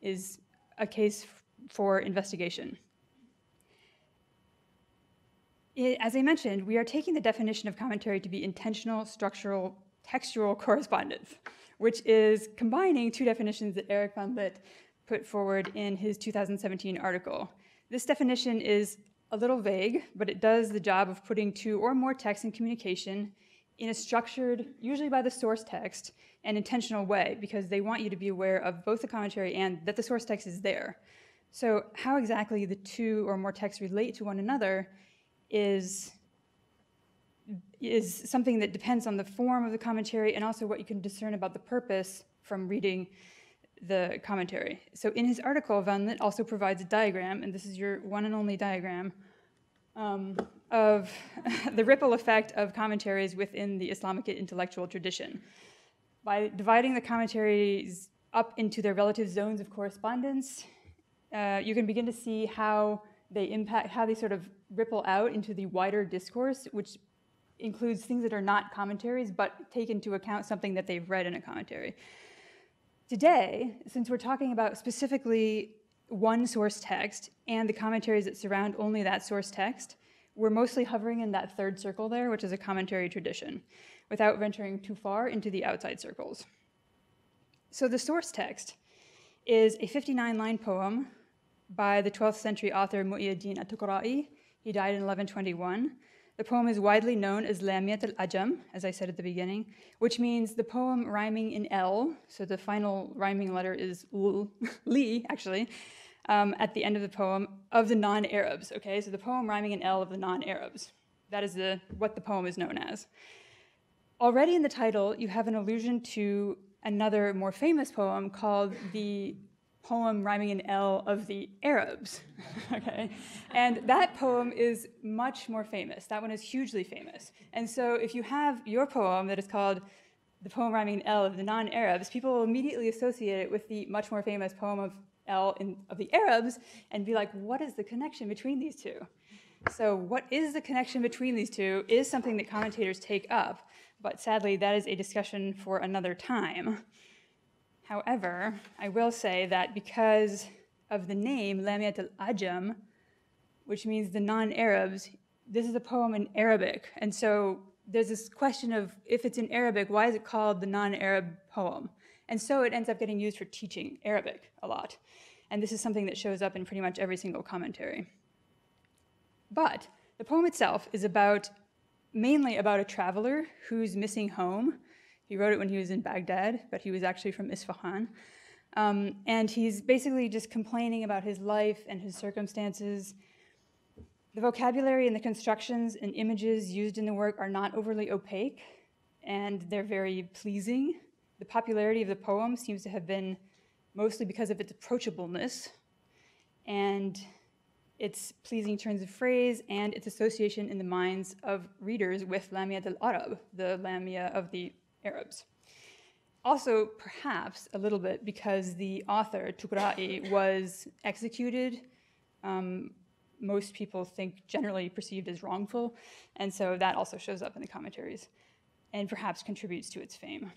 is a case for investigation. As I mentioned, we are taking the definition of commentary to be intentional, structural, textual correspondence, which is combining 2 definitions that Eric von Litt put forward in his 2017 article. This definition is a little vague, but it does the job of putting 2 or more texts in communication in a structured, usually by the source text, and intentional way, because they want you to be aware of both the commentary and that the source text is there. So how exactly the 2 or more texts relate to one another is something that depends on the form of the commentary and also what you can discern about the purpose from reading the commentary. So in his article, Van Lith also provides a diagram, and this is your one and only diagram, of the ripple effect of commentaries within the Islamic intellectual tradition. By dividing the commentaries up into their relative zones of correspondence, you can begin to see how they impact, how they sort of ripple out into the wider discourse, which includes things that are not commentaries, but take into account something that they've read in a commentary. Today, since we're talking about specifically one source text and the commentaries that surround only that source text, we're mostly hovering in that third circle there, which is a commentary tradition, without venturing too far into the outside circles. So the source text is a 59-line poem by the 12th century author Mu'iyyaddin at-Tuqra'i. He died in 1121. The poem is widely known as Lamiyat al-Ajam, as I said at the beginning, which means the poem rhyming in L, so the final rhyming letter is li, actually, at the end of the poem, of the non-Arabs, okay? So the poem rhyming in L of the non-Arabs. That is what the poem is known as. Already in the title, you have an allusion to another more famous poem called the poem rhyming in L of the Arabs, okay? And that poem is much more famous. That one is hugely famous. And so if you have your poem that is called the poem rhyming in L of the non-Arabs, people will immediately associate it with the much more famous poem of L of the Arabs and be like, what is the connection between these two? So what is the connection between these two is something that commentators take up, but sadly that is a discussion for another time. However, I will say that because of the name Lamiyat al-Ajam, which means the non-Arabs, this is a poem in Arabic. And so there's this question of, if it's in Arabic, why is it called the non-Arab poem? And so it ends up getting used for teaching Arabic a lot. And this is something that shows up in pretty much every single commentary. But the poem itself is mainly about a traveler who's missing home. He wrote it when he was in Baghdad, but he was actually from Isfahan. And he's basically just complaining about his life and his circumstances. The vocabulary and the constructions and images used in the work are not overly opaque, and they're very pleasing. The popularity of the poem seems to have been mostly because of its approachableness and its pleasing turns of phrase and its association in the minds of readers with Lamiyat al-Arab, the Lamia of the Arabs. Also, perhaps a little bit because the author, Tuqra'i, was executed, most people think generally perceived as wrongful, and so that also shows up in the commentaries and perhaps contributes to its fame.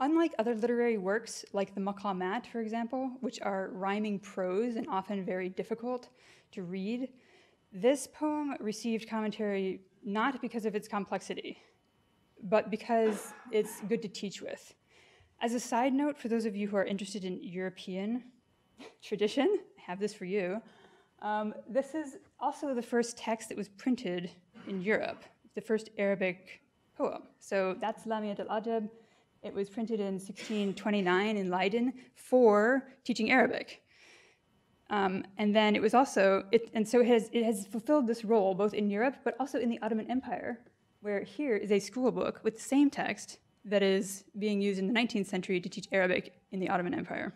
Unlike other literary works, like the maqamat, for example, which are rhyming prose and often very difficult to read, this poem received commentary not because of its complexity, but because it's good to teach with. As a side note, for those of you who are interested in European tradition, I have this for you. This is also the first text that was printed in Europe, the first Arabic poem. So that's Lamiyat al-Ajab. It was printed in 1629 in Leiden for teaching Arabic. And then it was also, it has fulfilled this role both in Europe, but also in the Ottoman Empire, where here is a school book with the same text that is being used in the 19th century to teach Arabic in the Ottoman Empire.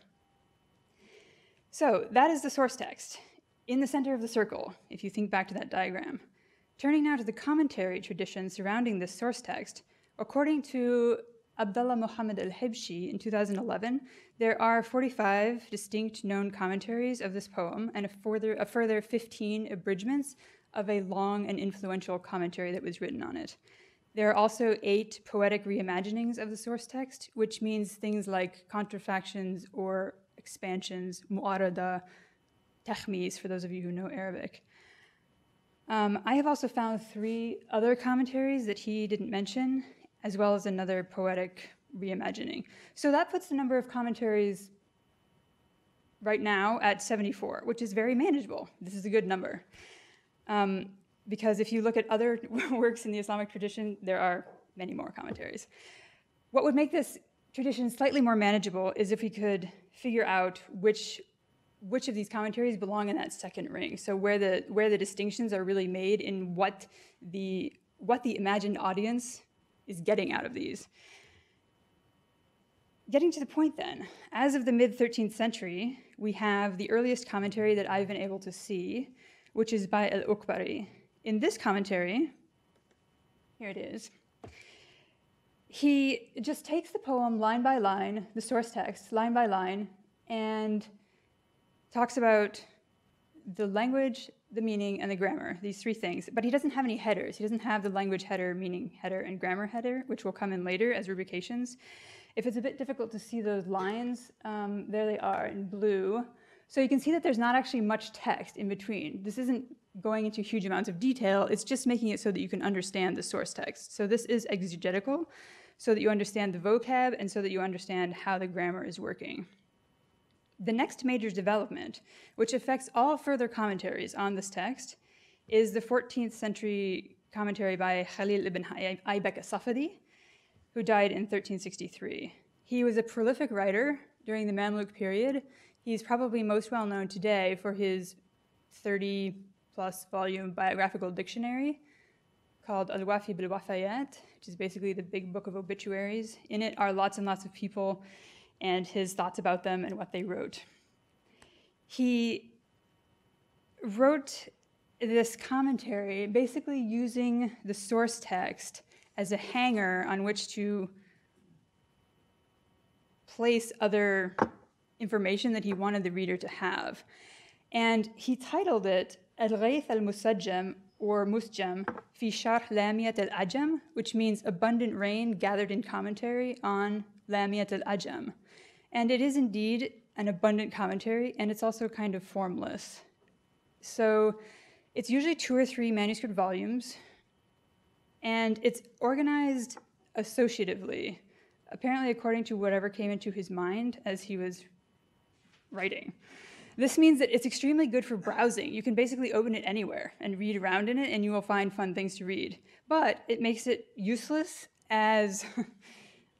So that is the source text. In the center of the circle, if you think back to that diagram. Turning now to the commentary tradition surrounding this source text, according to Abdullah Muhammad al-Hibshi in 2011, there are 45 distinct known commentaries of this poem and a further 15 abridgments of a long and influential commentary that was written on it. There are also 8 poetic reimaginings of the source text, which means things like contrafactions or expansions, mu'arada, takhmis, for those of you who know Arabic. I have also found 3 other commentaries that he didn't mention, as well as another poetic reimagining. So that puts the number of commentaries right now at 74, which is very manageable. This is a good number. Because if you look at other works in the Islamic tradition, there are many more commentaries. What would make this tradition slightly more manageable is if we could figure out which of these commentaries belong in that second ring. So where the distinctions are really made in what the imagined audience is getting out of these. getting to the point then, as of the mid-13th century, we have the earliest commentary that I've been able to see, which is by al-Ukbari. In this commentary, here it is, he just takes the poem line by line, the source text, line by line, and talks about the language, the meaning, and the grammar, these three things. But he doesn't have any headers. He doesn't have the language header, meaning header, and grammar header, which will come in later as rubrications. If it's a bit difficult to see those lines, there they are in blue. So you can see that there's not actually much text in between. This isn't going into huge amounts of detail. It's just making it so that you can understand the source text. So this is exegetical, so that you understand the vocab and so that you understand how the grammar is working. The next major development, which affects all further commentaries on this text, is the 14th century commentary by Khalil ibn Aybek as-Safadi, who died in 1363. He was a prolific writer during the Mamluk period. He's probably most well known today for his 30-plus volume biographical dictionary called Al-Wafi bil-Wafayat, which is basically the big book of obituaries. In it are lots and lots of people and his thoughts about them and what they wrote. He wrote this commentary basically using the source text as a hanger on which to place other information that he wanted the reader to have. And he titled it Al-Ghayth al-Musajjam, or Musjam, fi Sharh Lamiyat al-Ajam, which means abundant rain gathered in commentary on Lamiyat al-Ajam. And it is indeed an abundant commentary, and it's also kind of formless. So it's usually 2 or 3 manuscript volumes, and it's organized associatively, apparently according to whatever came into his mind as he was writing. This means that it's extremely good for browsing. You can basically open it anywhere and read around in it, and you will find fun things to read. But it makes it useless as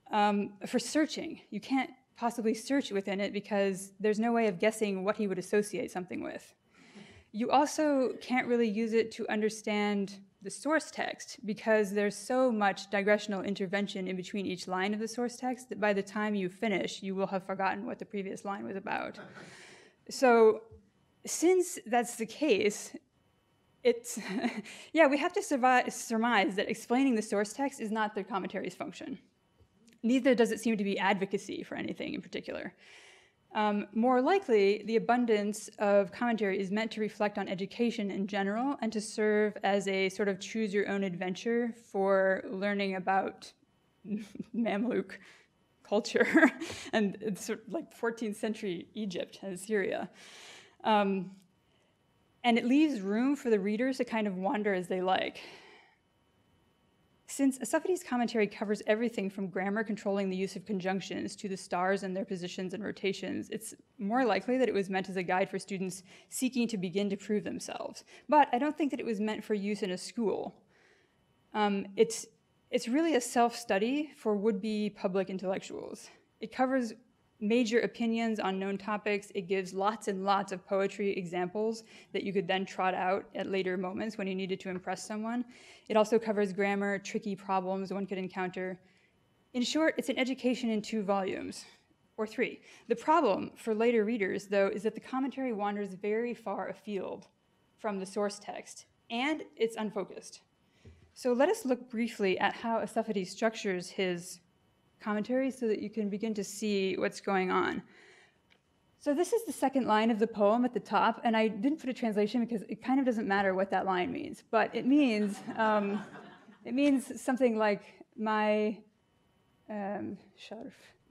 for searching. You can't possibly search within it because there's no way of guessing what he would associate something with. You also can't really use it to understand the source text because there's so much digressional intervention in between each line of the source text that by the time you finish, you will have forgotten what the previous line was about. So since that's the case, it's, yeah, we have to surmise that explaining the source text is not the commentary's function. Neither does it seem to be advocacy for anything in particular. More likely, the abundance of commentary is meant to reflect on education in general and to serve as a sort of choose-your-own-adventure for learning about Mamluk culture and it's sort of like 14th century Egypt and Syria. And it leaves room for the readers to kind of wander as they like. Since as-Safadi's commentary covers everything from grammar controlling the use of conjunctions to the stars and their positions and rotations, it's more likely that it was meant as a guide for students seeking to begin to prove themselves. But I don't think that it was meant for use in a school. It's really a self-study for would-be public intellectuals. It covers major opinions on known topics. It gives lots and lots of poetry examples that you could then trot out at later moments when you needed to impress someone. It also covers grammar, tricky problems one could encounter. In short, it's an education in 2 volumes, or 3. The problem for later readers, though, is that the commentary wanders very far afield from the source text, and it's unfocused. So let us look briefly at how as-Safadi structures his commentary so that you can begin to see what's going on. So this is the second line of the poem at the top, and I didn't put a translation because it kind of doesn't matter what that line means, but it means something like my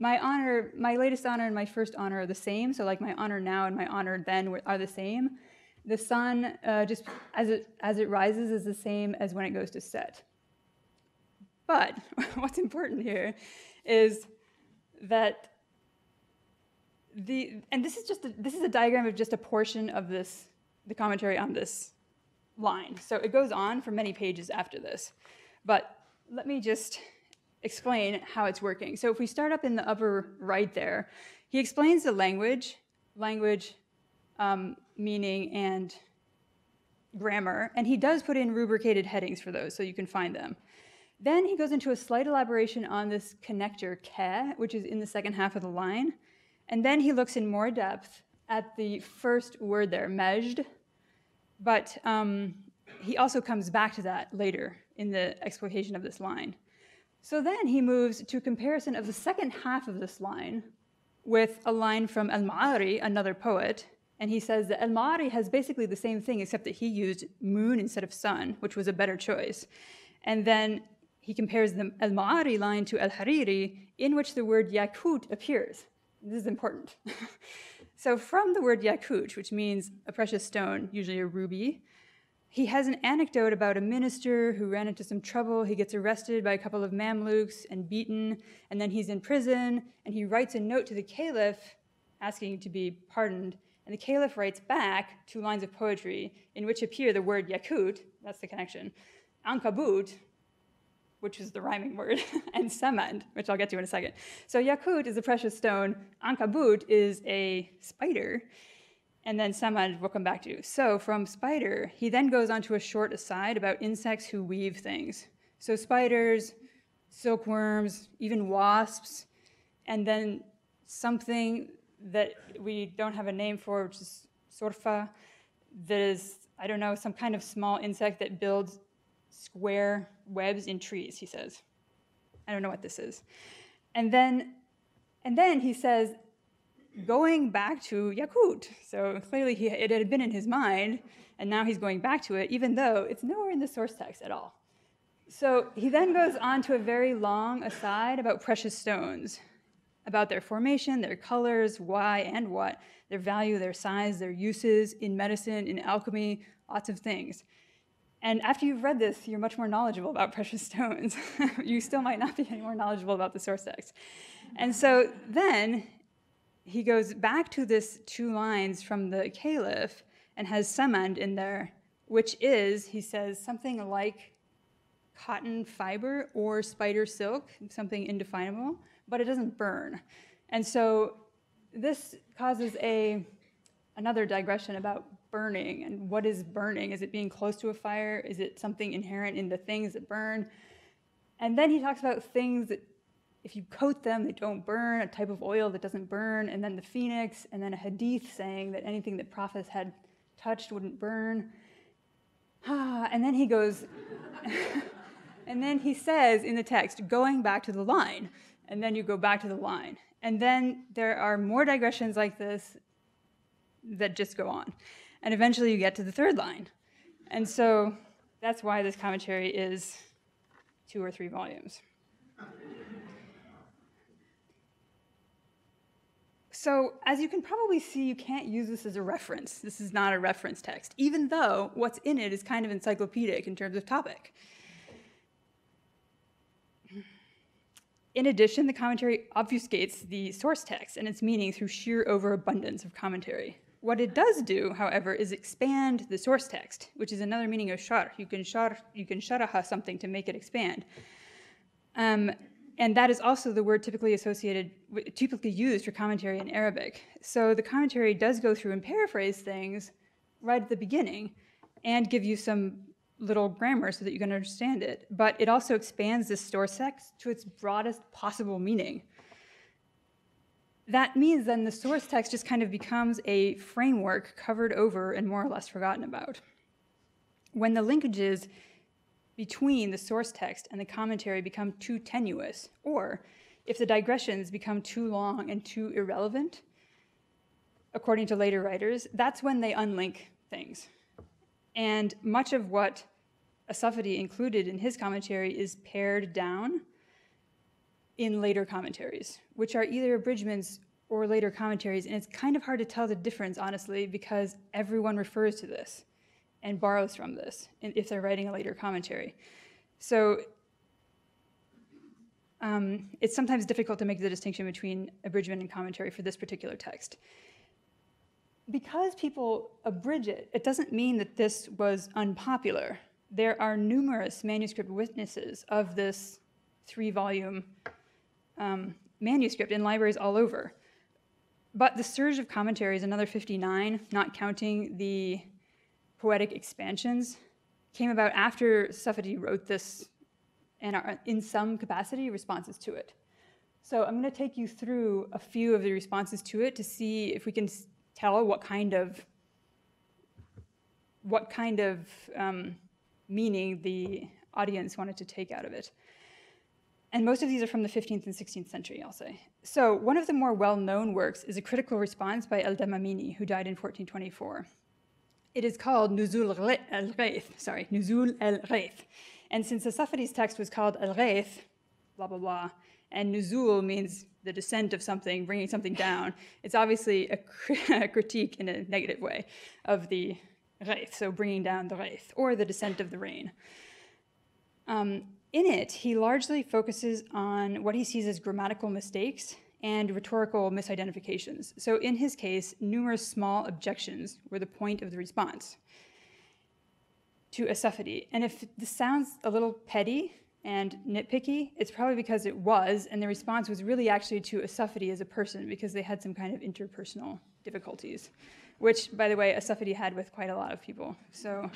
honor, my latest honor and my first honor are the same, so like my honor now and my honor then are the same. The sun, just as it rises, is the same as when it goes to set. But what's important here is that this is a diagram of just a portion of the commentary on this line. So it goes on for many pages after this. But let me just explain how it's working. So if we start up in the upper right there, he explains the language, meaning, and grammar, and he does put in rubricated headings for those so you can find them. Then he goes into a slight elaboration on this connector ke, which is in the second half of the line. And then he looks in more depth at the first word there, mejed. But he also comes back to that later in the exploitation of this line. So then he moves to a comparison of the second half of this line with a line from al-Ma'ari, another poet. And he says that al-Ma'ari has basically the same thing, except that he used moon instead of sun, which was a better choice. And then he compares the al-Ma'ari line to al-Hariri, in which the word yakut appears. This is important. So from the word yakut, which means a precious stone, usually a ruby, he has an anecdote about a minister who ran into some trouble. He gets arrested by a couple of Mamluks and beaten, and then he's in prison, and he writes a note to the caliph asking to be pardoned. And the caliph writes back 2 lines of poetry in which appear the word yakut, that's the connection, ankabut, which is the rhyming word, and samand, which I'll get to in a second. So yakut is a precious stone, ankabut is a spider, and then samand we'll come back to. So from spider, he then goes on to a short aside about insects who weave things. So spiders, silkworms, even wasps, and then something that we don't have a name for, which is sorfa, that is, I don't know, some kind of small insect that builds square webs in trees, he says. I don't know what this is. And then he says, going back to yakut. So clearly it had been in his mind, and now he's going back to it, even though it's nowhere in the source text at all. So he then goes on to a very long aside about precious stones, about their formation, their colors, why and what, their value, their size, their uses in medicine, in alchemy, lots of things. And after you've read this, you're much more knowledgeable about precious stones. You still might not be any more knowledgeable about the source text. And so then he goes back to this 2 lines from the caliph and has samand in there, which is, he says, something like cotton fiber or spider silk, something indefinable, but it doesn't burn. And so this causes another digression about burning, and what is burning? Is it being close to a fire? Is it something inherent in the things that burn? And then he talks about things that if you coat them, they don't burn, a type of oil that doesn't burn, and then the phoenix, and then a hadith saying that anything that prophets had touched wouldn't burn. And then he goes, and then he says in the text, going back to the line, and then you go back to the line. And then there are more digressions like this that just go on. And eventually you get to the 3rd line. And so that's why this commentary is 2 or 3 volumes. So as you can probably see, you can't use this as a reference. This is not a reference text, even though what's in it is kind of encyclopedic in terms of topic. In addition, the commentary obfuscates the source text and its meaning through sheer overabundance of commentary. What it does do, however, is expand the source text, which is another meaning of shar. You can sharaha something to make it expand. And that is also the word typically used for commentary in Arabic. So the commentary does go through and paraphrase things right at the beginning and give you some little grammar so that you can understand it. But it also expands this source text to its broadest possible meaning. That means then the source text just kind of becomes a framework covered over and more or less forgotten about. When the linkages between the source text and the commentary become too tenuous, or if the digressions become too long and too irrelevant, according to later writers, that's when they unlink things. And much of what Asafadi included in his commentary is pared down in later commentaries, which are either abridgments or later commentaries, and it's kind of hard to tell the difference, honestly, because everyone refers to this and borrows from this if they're writing a later commentary. So it's sometimes difficult to make the distinction between abridgment and commentary for this particular text. Because people abridge it, it doesn't mean that this was unpopular. There are numerous manuscript witnesses of this 3-volume manuscript in libraries all over. But the surge of commentaries, another 59, not counting the poetic expansions, came about after Safadi wrote this and are in some capacity responses to it. So I'm going to take you through a few of the responses to it to see if we can tell what kind of meaning the audience wanted to take out of it. And most of these are from the 15th and 16th century, I'll say. So one of the more well-known works is a critical response by El-Damamini, who died in 1424. It is called Nuzul el-Ghayth. And since the Safavi's text was called al-Ghayth, blah, blah, blah, and Nuzul means the descent of something, bringing something down, it's obviously a critique in a negative way of the Ghayth, so bringing down the Ghayth, or the descent of the rain. In it, he largely focuses on what he sees as grammatical mistakes and rhetorical misidentifications. So in his case, numerous small objections were the point of the response to a Safadi. And if this sounds a little petty and nitpicky, it's probably because it was, and the response was really actually to a Safadi as a person, because they had some kind of interpersonal difficulties, which, by the way, a Safadi had with quite a lot of people. So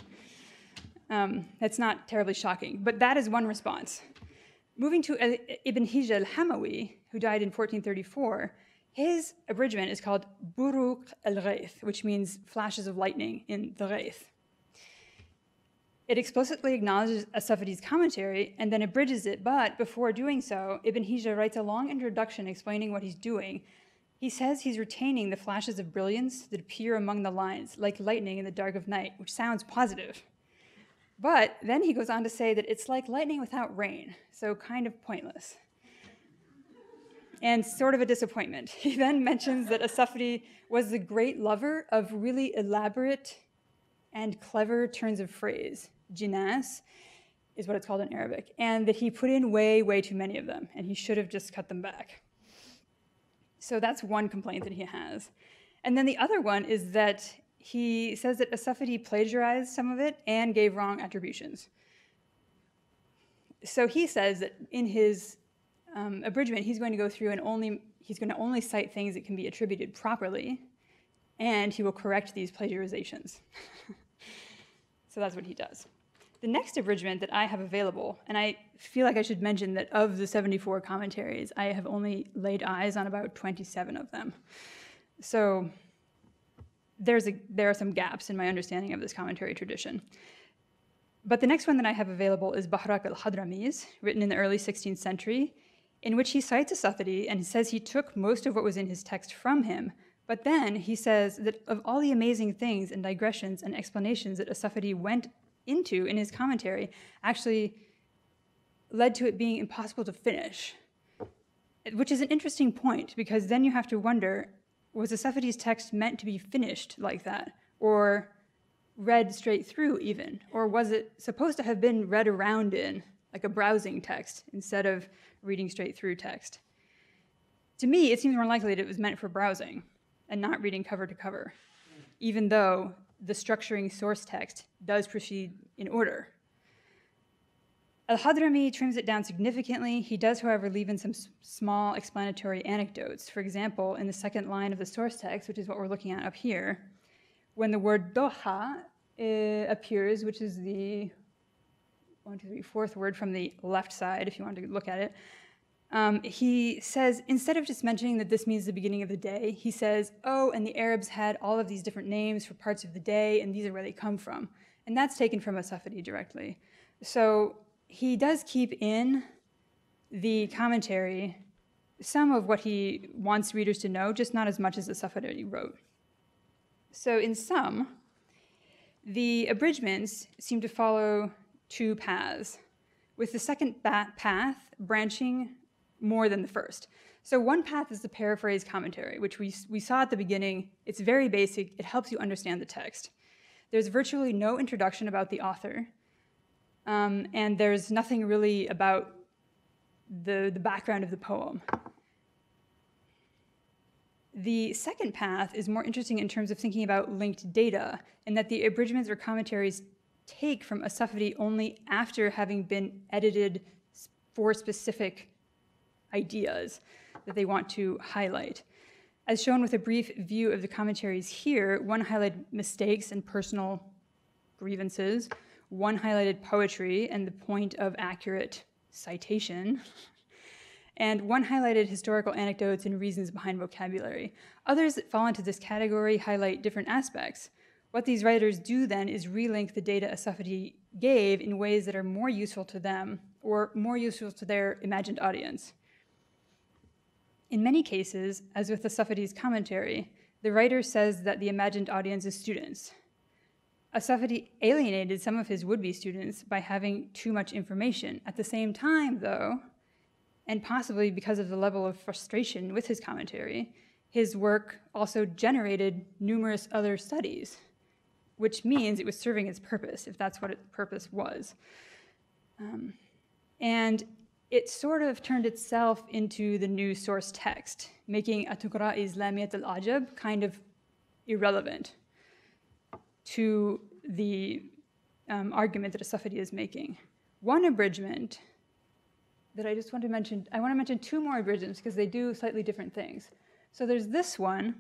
that's not terribly shocking, but that is one response. Moving to Ibn Hijr al-Hamawi, who died in 1434, his abridgment is called Buruq al-Ghayth, which means flashes of lightning in the Ghayth. It explicitly acknowledges as-Safavi's commentary and then abridges it, but before doing so, Ibn Hijr writes a long introduction explaining what he's doing. He says he's retaining the flashes of brilliance that appear among the lines, like lightning in the dark of night, which sounds positive. But then he goes on to say that it's like lightning without rain, so kind of pointless. And sort of a disappointment. He then mentions that as-Safavi was the great lover of really elaborate and clever turns of phrase. Jinas is what it's called in Arabic. And that he put in way, way too many of them, and he should have just cut them back. So that's one complaint that he has. And then the other one is that he says that as-Safavi plagiarized some of it and gave wrong attributions. So he says that in his abridgment, he's going to go through and he's going to only cite things that can be attributed properly, and he will correct these plagiarizations. So that's what he does. The next abridgment that I have available, and I feel like I should mention that of the 74 commentaries, I have only laid eyes on about 27 of them. So there are some gaps in my understanding of this commentary tradition. But the next one that I have available is Bahrak al-Hadrami's, written in the early 16th century, in which he cites as-Safavi and says he took most of what was in his text from him, but then he says that of all the amazing things and digressions and explanations that as-Safavi went into in his commentary, actually led to it being impossible to finish, which is an interesting point, because then you have to wonder, was as-Safavi's text meant to be finished like that, or read straight through even? Or was it supposed to have been read around in, like a browsing text, instead of reading straight through text? To me, it seems more likely that it was meant for browsing and not reading cover to cover, even though the structuring source text does proceed in order. Al-Hadrami trims it down significantly. He does, however, leave in some small explanatory anecdotes. For example, in the second line of the source text, which is what we're looking at up here, when the word doha appears, which is the 4th word from the left side, if you want to look at it, he says, instead of just mentioning that this means the beginning of the day, he says, oh, and the Arabs had all of these different names for parts of the day, and these are where they come from. And that's taken from as-Safavi directly. So he does keep in the commentary some of what he wants readers to know, just not as much as as-Safavi wrote. So in sum, the abridgments seem to follow two paths, with the second path branching more than the first. So one path is the paraphrase commentary, which we saw at the beginning. It's very basic. It helps you understand the text. There's virtually no introduction about the author, and there's nothing really about the background of the poem. The second path is more interesting in terms of thinking about linked data, and that the abridgments or commentaries take from as-Safavi only after having been edited for specific ideas that they want to highlight. As shown with a brief view of the commentaries here, one highlighted mistakes and personal grievances, one highlighted poetry and the point of accurate citation. And one highlighted historical anecdotes and reasons behind vocabulary. Others that fall into this category highlight different aspects. What these writers do then is relink the data a Safadi gave in ways that are more useful to them or more useful to their imagined audience. In many cases, as with the Safadi's commentary, the writer says that the imagined audience is students. A Safadi alienated some of his would-be students by having too much information. At the same time, though, and possibly because of the level of frustration with his commentary, his work also generated numerous other studies, which means it was serving its purpose, if that's what its purpose was. And it sort of turned itself into the new source text, making Atuqra Islamiyat al-Ajab kind of irrelevant to the argument that a Safadi is making. One abridgment that I just want to mention, I want to mention two more abridgments because they do slightly different things. So there's this one,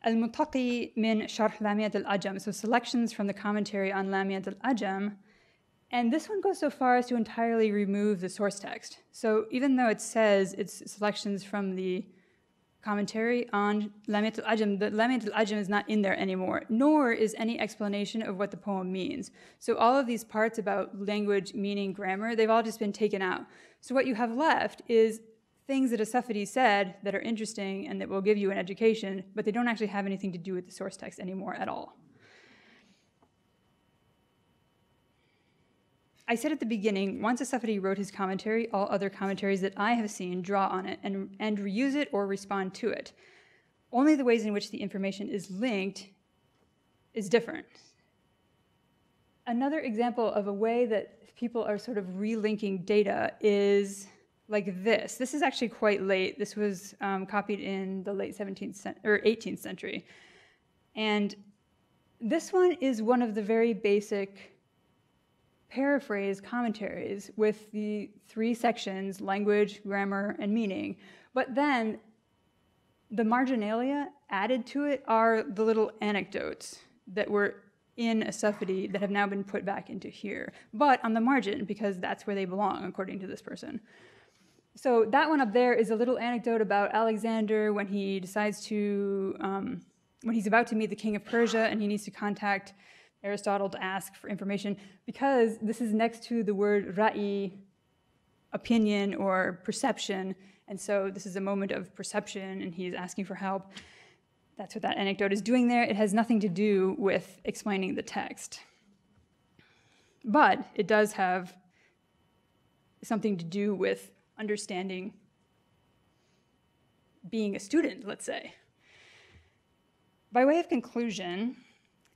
Al-Muttaqi min Sharh Lamiyat al-Ajam, so selections from the commentary on Lamiyat al-Ajam. And this one goes so far as to entirely remove the source text. So even though it says it's selections from the commentary on Lamiyat al-Ajam, the Lamiyat al-Ajam is not in there anymore, nor is any explanation of what the poem means. So all of these parts about language, meaning, grammar, they've all just been taken out. So what you have left is things that a Safadi said that are interesting and that will give you an education, but they don't actually have anything to do with the source text anymore at all. I said at the beginning, once a Safadi wrote his commentary, all other commentaries that I have seen draw on it and reuse it or respond to it. Only the ways in which the information is linked is different. Another example of a way that people are sort of relinking data is like this. This is actually quite late. This was copied in the late 18th century. And this one is one of the very basic paraphrase commentaries with the three sections, language, grammar, and meaning. But then the marginalia added to it are the little anecdotes that were in a Safadi that have now been put back into here, but on the margin because that's where they belong, according to this person. So that one up there is a little anecdote about Alexander when he decides to, when he's about to meet the king of Persia and he needs to contact Aristotle to ask for information, because this is next to the word ra'i, opinion or perception, and so this is a moment of perception and he's asking for help. That's what that anecdote is doing there. It has nothing to do with explaining the text. But it does have something to do with understanding being a student, let's say. By way of conclusion,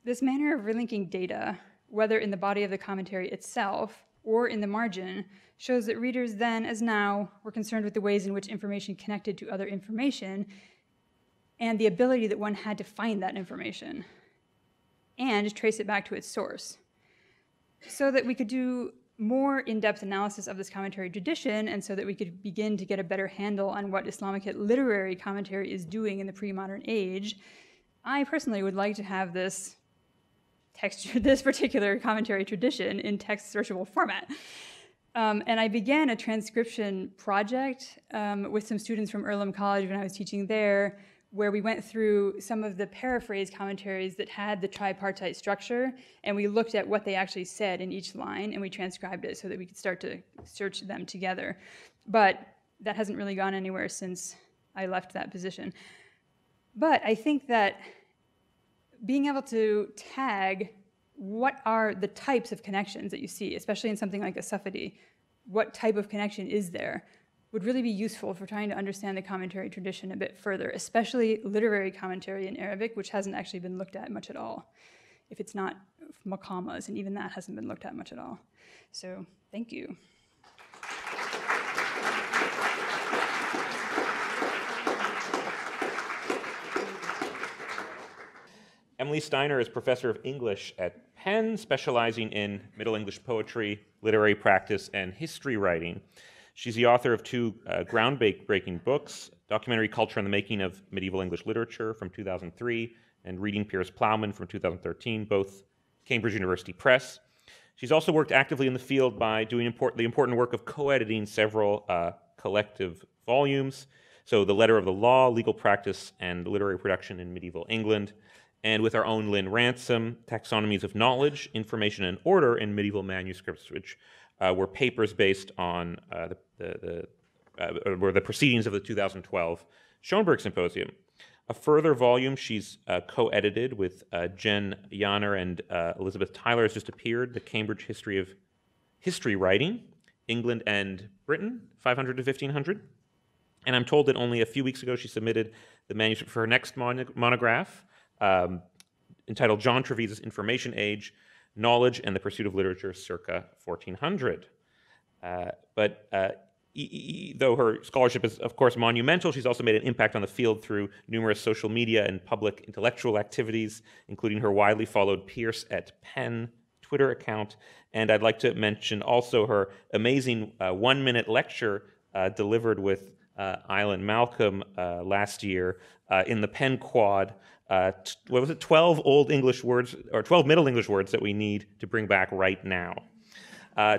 this manner of relinking data, whether in the body of the commentary itself or in the margin, shows that readers then, as now, were concerned with the ways in which information connected to other information and the ability that one had to find that information and trace it back to its source, so that we could do more in-depth analysis of this commentary tradition and so that we could begin to get a better handle on what Islamic literary commentary is doing in the pre-modern age. I personally would like to have this this particular commentary tradition in text searchable format. And I began a transcription project with some students from Earlham College when I was teaching there, where we went through some of the paraphrase commentaries that had the tripartite structure, and we looked at what they actually said in each line, and we transcribed it so that we could start to search them together. But that hasn't really gone anywhere since I left that position. But I think that being able to tag what are the types of connections that you see, especially in something like a Safadi, what type of connection is there, would really be useful for trying to understand the commentary tradition a bit further, especially literary commentary in Arabic, which hasn't actually been looked at much at all, if it's not maqamas, and even that hasn't been looked at much at all. So thank you. Emily Steiner is professor of English at Penn, specializing in Middle English poetry, literary practice, and history writing. She's the author of two groundbreaking books, Documentary Culture and the Making of Medieval English Literature from 2003, and Reading Piers Plowman from 2013, both Cambridge University Press. She's also worked actively in the field by doing the important work of co-editing several collective volumes. So The Letter of the Law, Legal Practice and Literary Production in Medieval England, and with our own Lynn Ransom, Taxonomies of Knowledge, Information and Order in Medieval Manuscripts, which were papers based on the proceedings of the 2012 Schoenberg Symposium. A further volume she's co-edited with Jen Yanner and Elizabeth Tyler has just appeared, The Cambridge History of History Writing, England and Britain, 500 to 1500. And I'm told that only a few weeks ago she submitted the manuscript for her next monograph, entitled John Trevise's Information Age, Knowledge and the Pursuit of Literature circa 1400. Though her scholarship is, of course, monumental, she's also made an impact on the field through numerous social media and public intellectual activities, including her widely followed Pierce at Penn Twitter account. And I'd like to mention also her amazing one-minute lecture delivered with Aylin Malcolm last year in the Penn Quad. What was it? 12 Old English words, or 12 Middle English words that we need to bring back right now.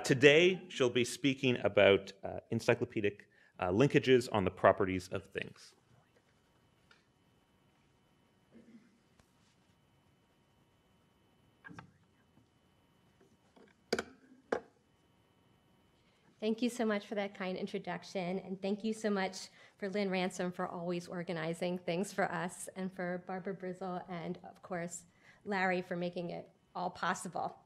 Today, she'll be speaking about encyclopedic linkages on the properties of things. Thank you so much for that kind introduction, and thank you so much for Lynn Ransom for always organizing things for us, and for Barbara Brizzle and, of course, Larry for making it all possible.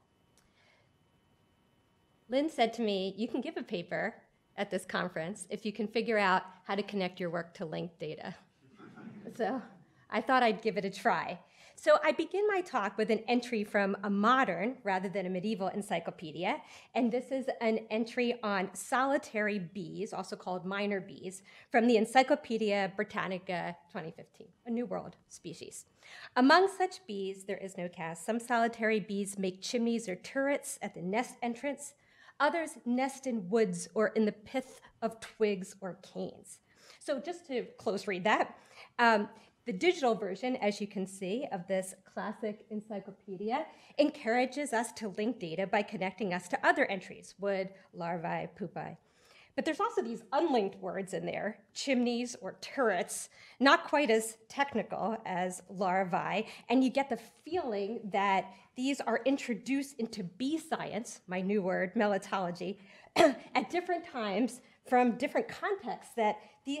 Lynn said to me, you can give a paper at this conference if you can figure out how to connect your work to linked data. So I thought I'd give it a try. So I begin my talk with an entry from a modern rather than a medieval encyclopedia, and this is an entry on solitary bees, also called minor bees, from the Encyclopedia Britannica 2015, a New World species. Among such bees, there is no caste. Some solitary bees make chimneys or turrets at the nest entrance. Others nest in woods or in the pith of twigs or canes. So just to close read that, the digital version, as you can see, of this classic encyclopedia encourages us to link data by connecting us to other entries, wood, larvae, pupae. But there's also these unlinked words in there, chimneys or turrets, not quite as technical as larvae, and you get the feeling that these are introduced into bee science, my new word, melitology, at different times from different contexts that they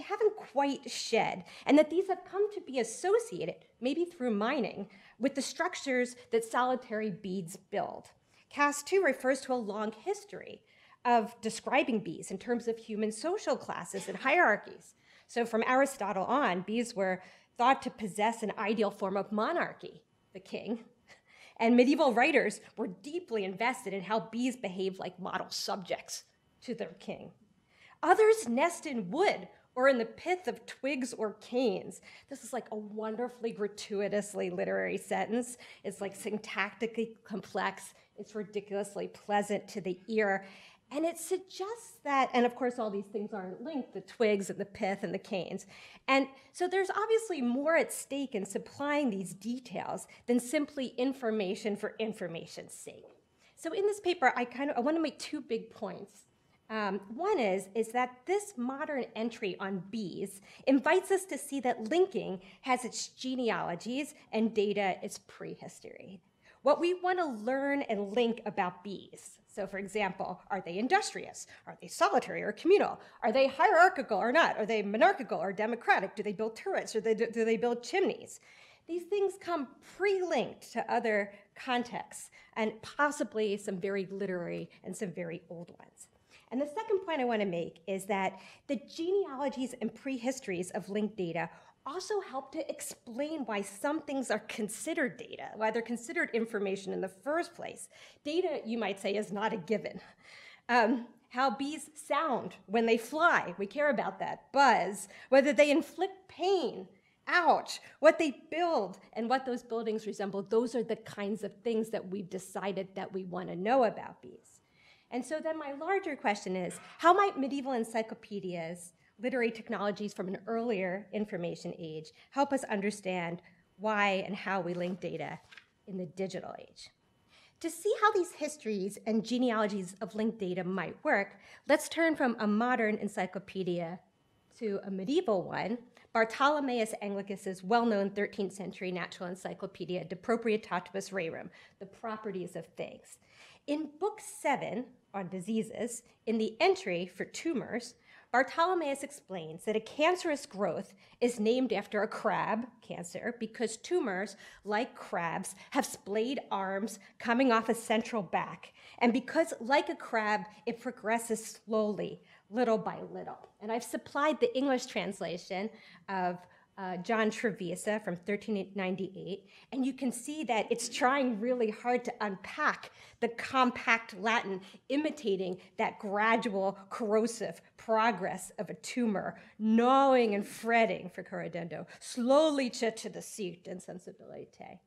haven't quite shed, and that these have come to be associated, maybe through mining, with the structures that solitary bees build. Caste 2 refers to a long history of describing bees in terms of human social classes and hierarchies. So from Aristotle on, bees were thought to possess an ideal form of monarchy, the king, and medieval writers were deeply invested in how bees behave like model subjects to their king. Others nest in wood or in the pith of twigs or canes. This is like a wonderfully gratuitously literary sentence. It's like syntactically complex. It's ridiculously pleasant to the ear. And it suggests that, and of course all these things aren't linked, the twigs and the pith and the canes. And so there's obviously more at stake in supplying these details than simply information for information's sake. So in this paper, I want to make two big points. One is that this modern entry on bees invites us to see that linking has its genealogies and data its prehistory. What we want to learn and link about bees. So for example, are they industrious? Are they solitary or communal? Are they hierarchical or not? Are they monarchical or democratic? Do they build turrets or do they build chimneys? These things come pre-linked to other contexts and possibly some very literary and some very old ones. And the second point I want to make is that the genealogies and prehistories of linked data also help to explain why some things are considered data, why they're considered information in the first place. Data, you might say, is not a given. How bees sound when they fly, we care about that. Buzz, whether they inflict pain, ouch, what they build and what those buildings resemble, those are the kinds of things that we've decided that we want to know about bees. And so then my larger question is, how might medieval encyclopedias, literary technologies from an earlier information age, help us understand why and how we link data in the digital age? To see how these histories and genealogies of linked data might work, let's turn from a modern encyclopedia to a medieval one, Bartholomeus Anglicus's well-known 13th century natural encyclopedia, De Proprietatibus Rerum, The Properties of Things. In Book 7, on diseases, in the entry for tumors, Bartholomeus explains that a cancerous growth is named after a crab cancer because tumors, like crabs, have splayed arms coming off a central back, and because, like a crab, it progresses slowly, little by little. And I've supplied the English translation of John Trevisa from 1398, and you can see that it's trying really hard to unpack the compact Latin, imitating that gradual corrosive progress of a tumor, gnawing and fretting, for corridendo, slowly to the suit and sensibilite.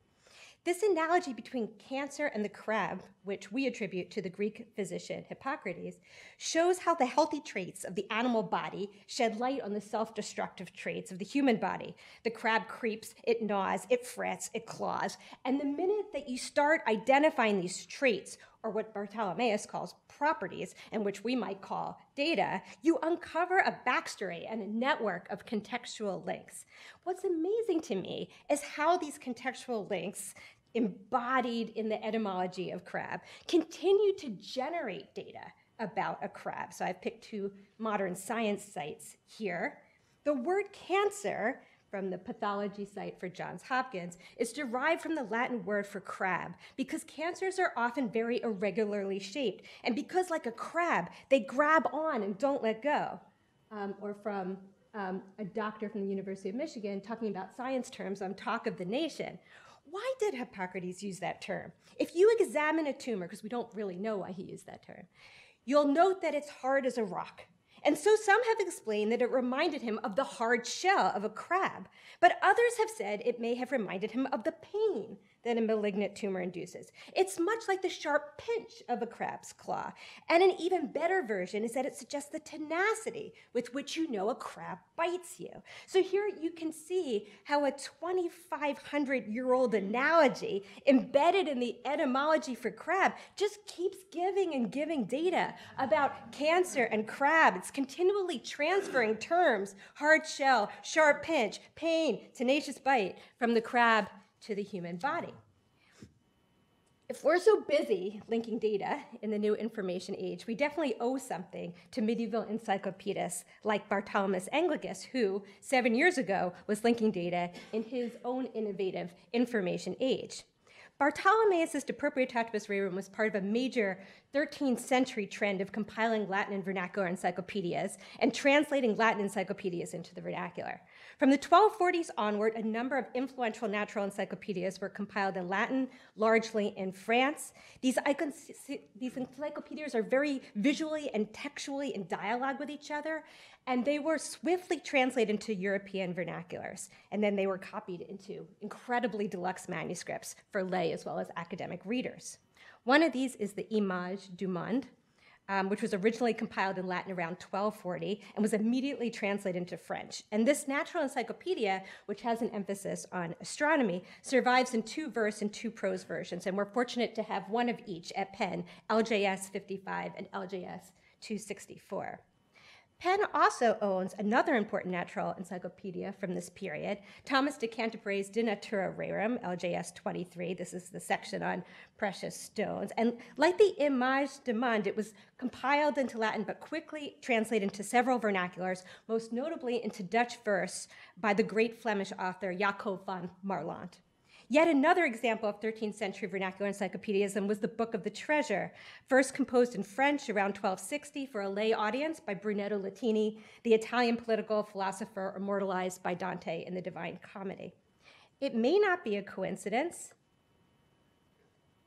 This analogy between cancer and the crab, which we attribute to the Greek physician Hippocrates, shows how the healthy traits of the animal body shed light on the self-destructive traits of the human body. The crab creeps, it gnaws, it frets, it claws, and the minute that you start identifying these traits, or what Bartholomeus calls properties, and which we might call data, you uncover a backstory and a network of contextual links. What's amazing to me is how these contextual links, embodied in the etymology of crab, continue to generate data about a crab. So I've picked two modern science sites here. The word cancer, from the pathology site for Johns Hopkins, is derived from the Latin word for crab because cancers are often very irregularly shaped, and because, like a crab, they grab on and don't let go. Or from a doctor from the University of Michigan talking about science terms on Talk of the Nation. Why did Hippocrates use that term? If you examine a tumor, because we don't really know why he used that term, you'll note that it's hard as a rock. And so some have explained that it reminded him of the hard shell of a crab, but others have said it may have reminded him of the pain that a malignant tumor induces. It's much like the sharp pinch of a crab's claw. And an even better version is that it suggests the tenacity with which you know a crab bites you. So here you can see how a 2,500-year-old analogy embedded in the etymology for crab just keeps giving and giving data about cancer and crab. It's continually transferring terms, hard shell, sharp pinch, pain, tenacious bite, from the crab to the human body. If we're so busy linking data in the new information age, we definitely owe something to medieval encyclopedists like Bartholomeus Anglicus, who 7 years ago was linking data in his own innovative information age. Bartholomeus' De Proprietatibus Rerum was part of a major 13th century trend of compiling Latin and vernacular encyclopedias and translating Latin encyclopedias into the vernacular. From the 1240s onward, a number of influential natural encyclopedias were compiled in Latin, largely in France. These encyclopedias are very visually and textually in dialogue with each other, and they were swiftly translated into European vernaculars, and then they were copied into incredibly deluxe manuscripts for lay as well as academic readers. One of these is the Image du Monde, which was originally compiled in Latin around 1240 and was immediately translated into French. And this natural encyclopedia, which has an emphasis on astronomy, survives in 2 verse and 2 prose versions, and we're fortunate to have one of each at Penn, LJS 55 and LJS 264. Penn also owns another important natural encyclopedia from this period, Thomas de Canterbury's De Natura Rerum, LJS 23. This is the section on precious stones. And like the Image du Monde, it was compiled into Latin but quickly translated into several vernaculars, most notably into Dutch verse by the great Flemish author Jacob van Marland. Yet another example of 13th century vernacular encyclopediasm was the Book of the Treasure, first composed in French around 1260 for a lay audience by Brunetto Latini, the Italian political philosopher immortalized by Dante in the Divine Comedy. It may not be a coincidence.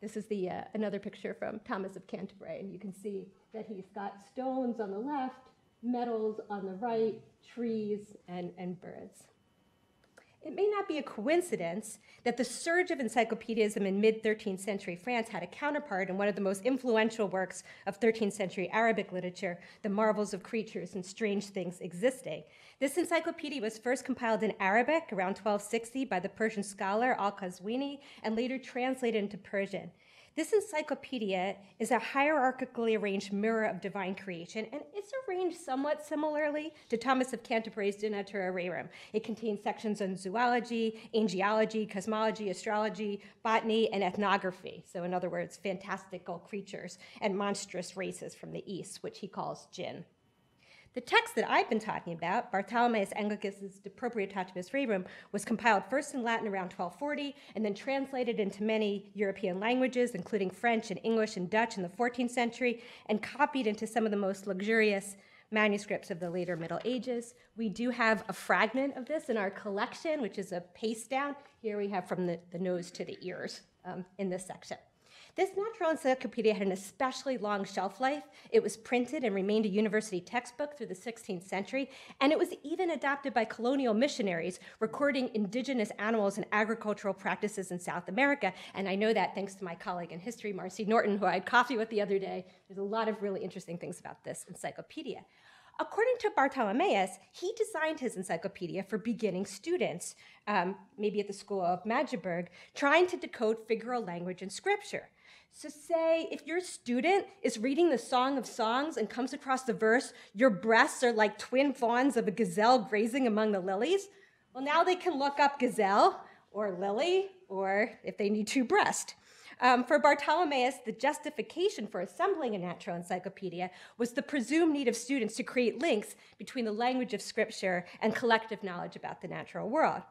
This is another picture from Thomas of Canterbury, and you can see that he's got stones on the left, metals on the right, trees, and birds. It may not be a coincidence that the surge of encyclopedism in mid-13th century France had a counterpart in one of the most influential works of 13th century Arabic literature, The Marvels of Creatures and Strange Things Existing. This encyclopedia was first compiled in Arabic around 1260 by the Persian scholar Al-Qazwini and later translated into Persian. This encyclopedia is a hierarchically arranged mirror of divine creation, and it's arranged somewhat similarly to Thomas of Canterbury's De Natura Rerum. It contains sections on zoology, angiology, cosmology, astrology, botany, and ethnography. So in other words, fantastical creatures and monstrous races from the east, which he calls jinn. The text that I've been talking about, Bartholomeus Anglicus's De Proprietatibus Rerum, was compiled first in Latin around 1240 and then translated into many European languages, including French and English and Dutch in the 14th century, and copied into some of the most luxurious manuscripts of the later Middle Ages. We do have a fragment of this in our collection, which is a paste down. Here we have from the nose to the ears in this section. This natural encyclopedia had an especially long shelf life. It was printed and remained a university textbook through the 16th century, and it was even adopted by colonial missionaries recording indigenous animals and agricultural practices in South America. And I know that thanks to my colleague in history, Marcy Norton, who I had coffee with the other day. There's a lot of really interesting things about this encyclopedia. According to Bartholomeus, he designed his encyclopedia for beginning students, maybe at the School of Magdeburg, trying to decode figural language and scripture. So say if your student is reading the Song of Songs and comes across the verse, your breasts are like twin fawns of a gazelle grazing among the lilies, well, now they can look up gazelle or lily, or if they need to, breast. For Bartholomeus, the justification for assembling a natural encyclopedia was the presumed need of students to create links between the language of scripture and collective knowledge about the natural world.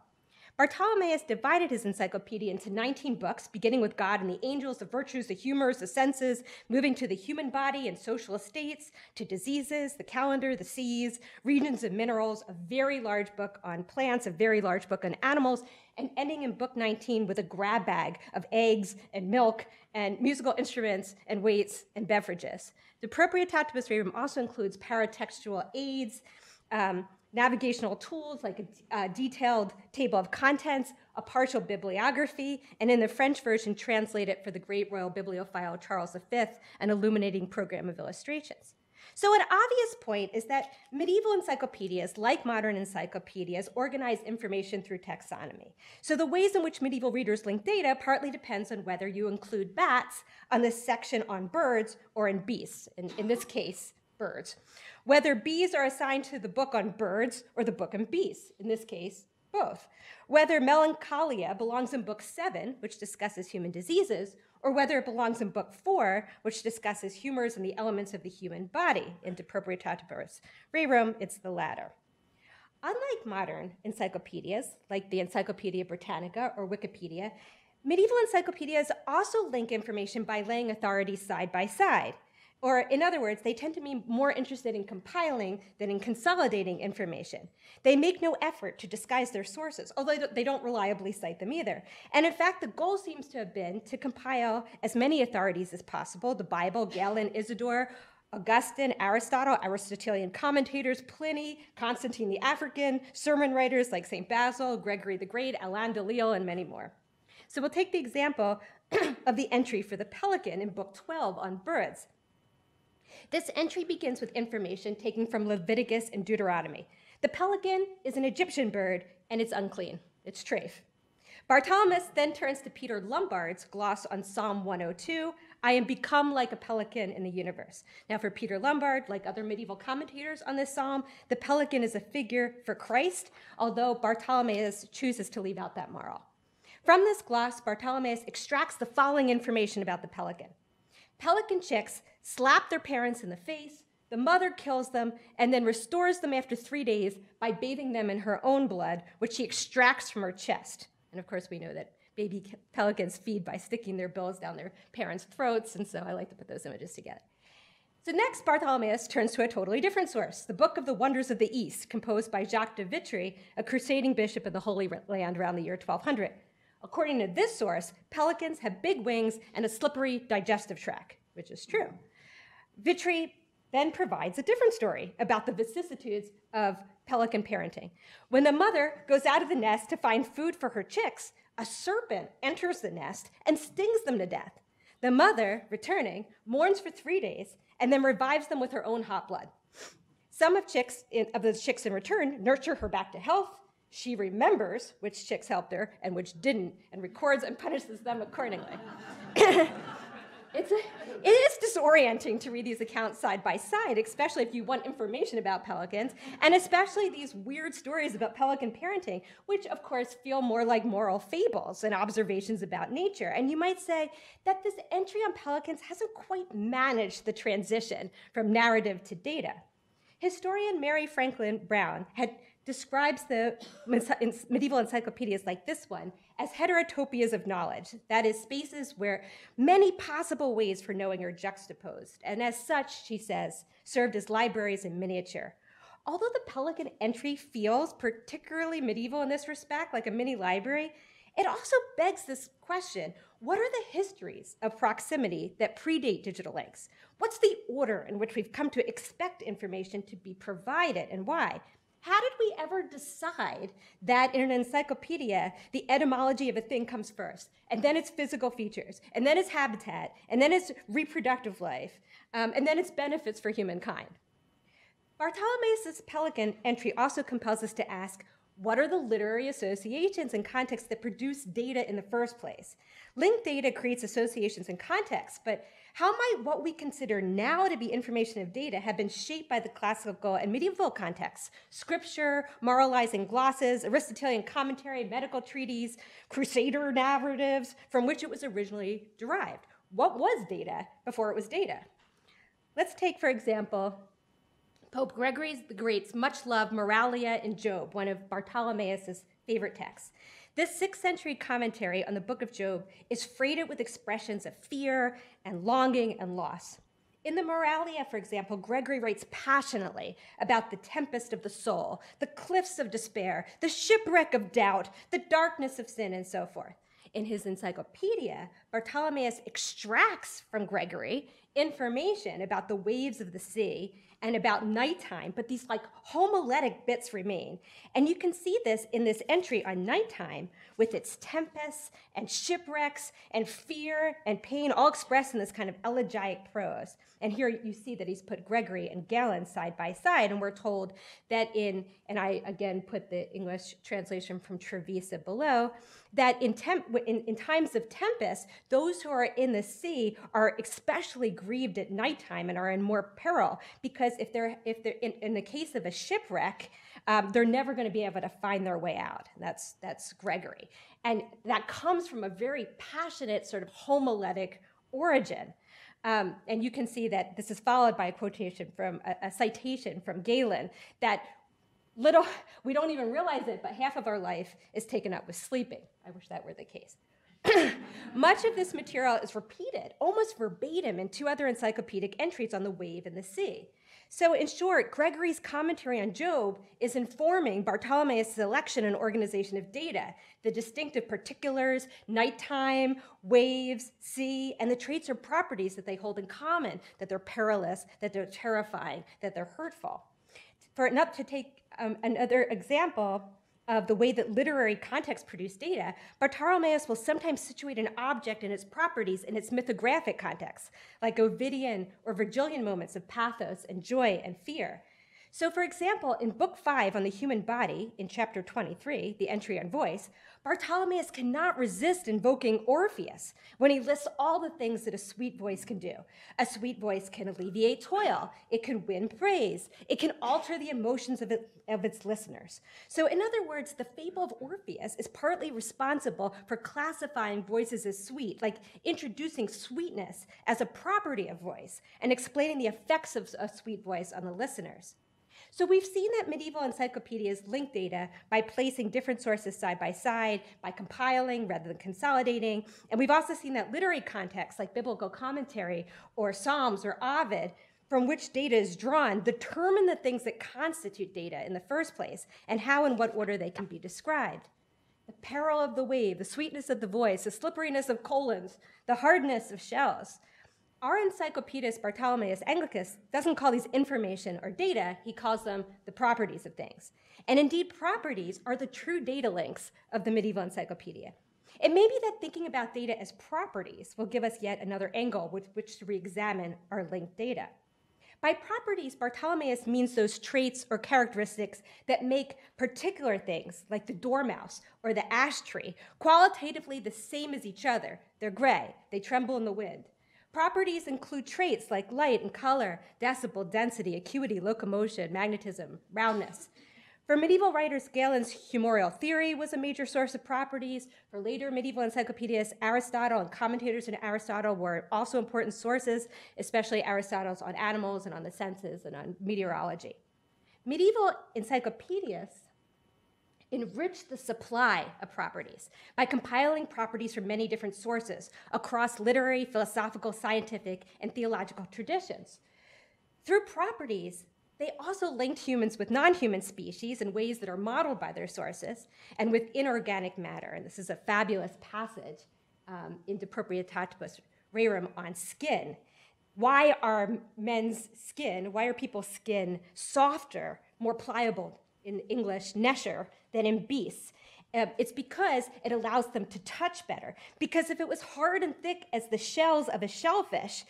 Bartholomeus divided his encyclopedia into 19 books, beginning with God and the angels, the virtues, the humors, the senses, moving to the human body and social estates, to diseases, the calendar, the seas, regions and minerals, a very large book on plants, a very large book on animals, and ending in book 19 with a grab bag of eggs and milk and musical instruments and weights and beverages. The Proprietatibus Rerum also includes paratextual aids, navigational tools like a detailed table of contents, a partial bibliography, and in the French version, translated for the great royal bibliophile Charles V, an illuminating program of illustrations. So an obvious point is that medieval encyclopedias, like modern encyclopedias, organize information through taxonomy. So the ways in which medieval readers link data partly depends on whether you include bats on this section on birds or in beasts, in this case, birds. Whether bees are assigned to the book on birds or the book on beasts, in this case, both. Whether melancholia belongs in book 7, which discusses human diseases, or whether it belongs in book 4, which discusses humors and the elements of the human body. In De Proprietatibus Rerum, it's the latter. Unlike modern encyclopedias, like the Encyclopedia Britannica or Wikipedia, medieval encyclopedias also link information by laying authorities side by side. Or in other words, they tend to be more interested in compiling than in consolidating information. They make no effort to disguise their sources, although they don't reliably cite them either. And in fact, the goal seems to have been to compile as many authorities as possible: the Bible, Galen, Isidore, Augustine, Aristotle, Aristotelian commentators, Pliny, Constantine the African, sermon writers like St. Basil, Gregory the Great, Alain de Lille, and many more. So we'll take the example of the entry for the pelican in book 12 on birds. This entry begins with information taken from Leviticus and Deuteronomy. The pelican is an Egyptian bird, and it's unclean. It's treif. Bartholomeus then turns to Peter Lombard's gloss on Psalm 102, I am become like a pelican in the universe. Now for Peter Lombard, like other medieval commentators on this psalm, the pelican is a figure for Christ, although Bartholomeus chooses to leave out that moral. From this gloss, Bartholomeus extracts the following information about the pelican. Pelican chicks slap their parents in the face, the mother kills them, and then restores them after 3 days by bathing them in her own blood, which she extracts from her chest. And of course, we know that baby pelicans feed by sticking their bills down their parents' throats, and so I like to put those images together. So next, Bartholomeus turns to a totally different source, the Book of the Wonders of the East, composed by Jacques de Vitry, a crusading bishop in the Holy Land around the year 1200. According to this source, pelicans have big wings and a slippery digestive tract, which is true. Vitry then provides a different story about the vicissitudes of pelican parenting. When the mother goes out of the nest to find food for her chicks, a serpent enters the nest and stings them to death. The mother, returning, mourns for 3 days and then revives them with her own hot blood. Some of the chicks in return nurture her back to health. She remembers which chicks helped her and which didn't, and records and punishes them accordingly. It is disorienting to read these accounts side by side, especially if you want information about pelicans, and especially these weird stories about pelican parenting, which of course feel more like moral fables and observations about nature. And you might say that this entry on pelicans hasn't quite managed the transition from narrative to data. Historian Mary Franklin Brown describes the medieval encyclopedias like this one as heterotopias of knowledge, that is, spaces where many possible ways for knowing are juxtaposed, and as such, she says, served as libraries in miniature. Although the pelican entry feels particularly medieval in this respect, like a mini library, it also begs this question: what are the histories of proximity that predate digital links? What's the order in which we've come to expect information to be provided, and why? How did we ever decide that in an encyclopedia, the etymology of a thing comes first, and then its physical features, and then its habitat, and then its reproductive life, and then its benefits for humankind? Bartholomew's pelican entry also compels us to ask, what are the literary associations and contexts that produce data in the first place? Linked data creates associations and contexts, but how might what we consider now to be information of data have been shaped by the classical and medieval contexts? Scripture, moralizing glosses, Aristotelian commentary, medical treatises, crusader narratives, from which it was originally derived. What was data before it was data? Let's take, for example, Pope Gregory the Great's much-loved Moralia in Job, one of Bartholomeus' favorite texts. This 6th century commentary on the book of Job is freighted with expressions of fear and longing and loss. In the Moralia, for example, Gregory writes passionately about the tempest of the soul, the cliffs of despair, the shipwreck of doubt, the darkness of sin, and so forth. In his encyclopedia, Bartholomeus extracts from Gregory information about the waves of the sea and about nighttime, but these like homiletic bits remain. And you can see this in this entry on nighttime with its tempests and shipwrecks and fear and pain all expressed in this kind of elegiac prose. And here you see that he's put Gregory and Galen side by side, and we're told that and I again put the English translation from Trevisa below, that in times of tempest, those who are in the sea are especially grieved at nighttime and are in more peril, because if they're in the case of a shipwreck, they're never going to be able to find their way out. That's Gregory, and that comes from a very passionate sort of homiletic origin. And you can see that this is followed by a quotation from a citation from Galen that we don't even realize it, but half of our life is taken up with sleeping. I wish that were the case. Much of this material is repeated, almost verbatim, in 2 other encyclopedic entries on the wave and the sea. So in short, Gregory's commentary on Job is informing Bartholomeus' selection and organization of data, the distinctive particulars, nighttime, waves, sea, and the traits or properties that they hold in common, that they're perilous, that they're terrifying, that they're hurtful. To take another example of the way that literary context produce data, Bartholomeus will sometimes situate an object and its properties in its mythographic context, like Ovidian or Virgilian moments of pathos and joy and fear. So for example, in Book 5 on the human body, in chapter 23, the entry on voice, Bartholomeus cannot resist invoking Orpheus when he lists all the things that a sweet voice can do. A sweet voice can alleviate toil, it can win praise, it can alter the emotions of its listeners. So in other words, the fable of Orpheus is partly responsible for classifying voices as sweet, like introducing sweetness as a property of voice and explaining the effects of a sweet voice on the listeners. So we've seen that medieval encyclopedias link data by placing different sources side by side, by compiling rather than consolidating. And we've also seen that literary contexts like biblical commentary or Psalms or Ovid, from which data is drawn, determine the things that constitute data in the first place and how and what order they can be described. The peril of the wave, the sweetness of the voice, the slipperiness of colons, the hardness of shells. Our encyclopedist Bartholomeus Anglicus doesn't call these information or data, he calls them the properties of things. And indeed, properties are the true data links of the medieval encyclopedia. It may be that thinking about data as properties will give us yet another angle with which to re-examine our linked data. By properties, Bartholomeus means those traits or characteristics that make particular things, like the dormouse or the ash tree, qualitatively the same as each other. They're gray, they tremble in the wind. Properties include traits like light and color, decibel, density, acuity, locomotion, magnetism, roundness. For medieval writers, Galen's humorial theory was a major source of properties. For later medieval encyclopedists, Aristotle and commentators in Aristotle were also important sources, especially Aristotle's on animals and on the senses and on meteorology. Medieval encyclopedists enriched the supply of properties by compiling properties from many different sources across literary, philosophical, scientific, and theological traditions. Through properties, they also linked humans with non-human species in ways that are modeled by their sources and with inorganic matter. And this is a fabulous passage in De Proprietatibus Rerum on skin. Why are men's skin, why are people's skin softer, more pliable, in English, nesher, than in beasts? It's because it allows them to touch better. Because if it was hard and thick as the shells of a shellfish,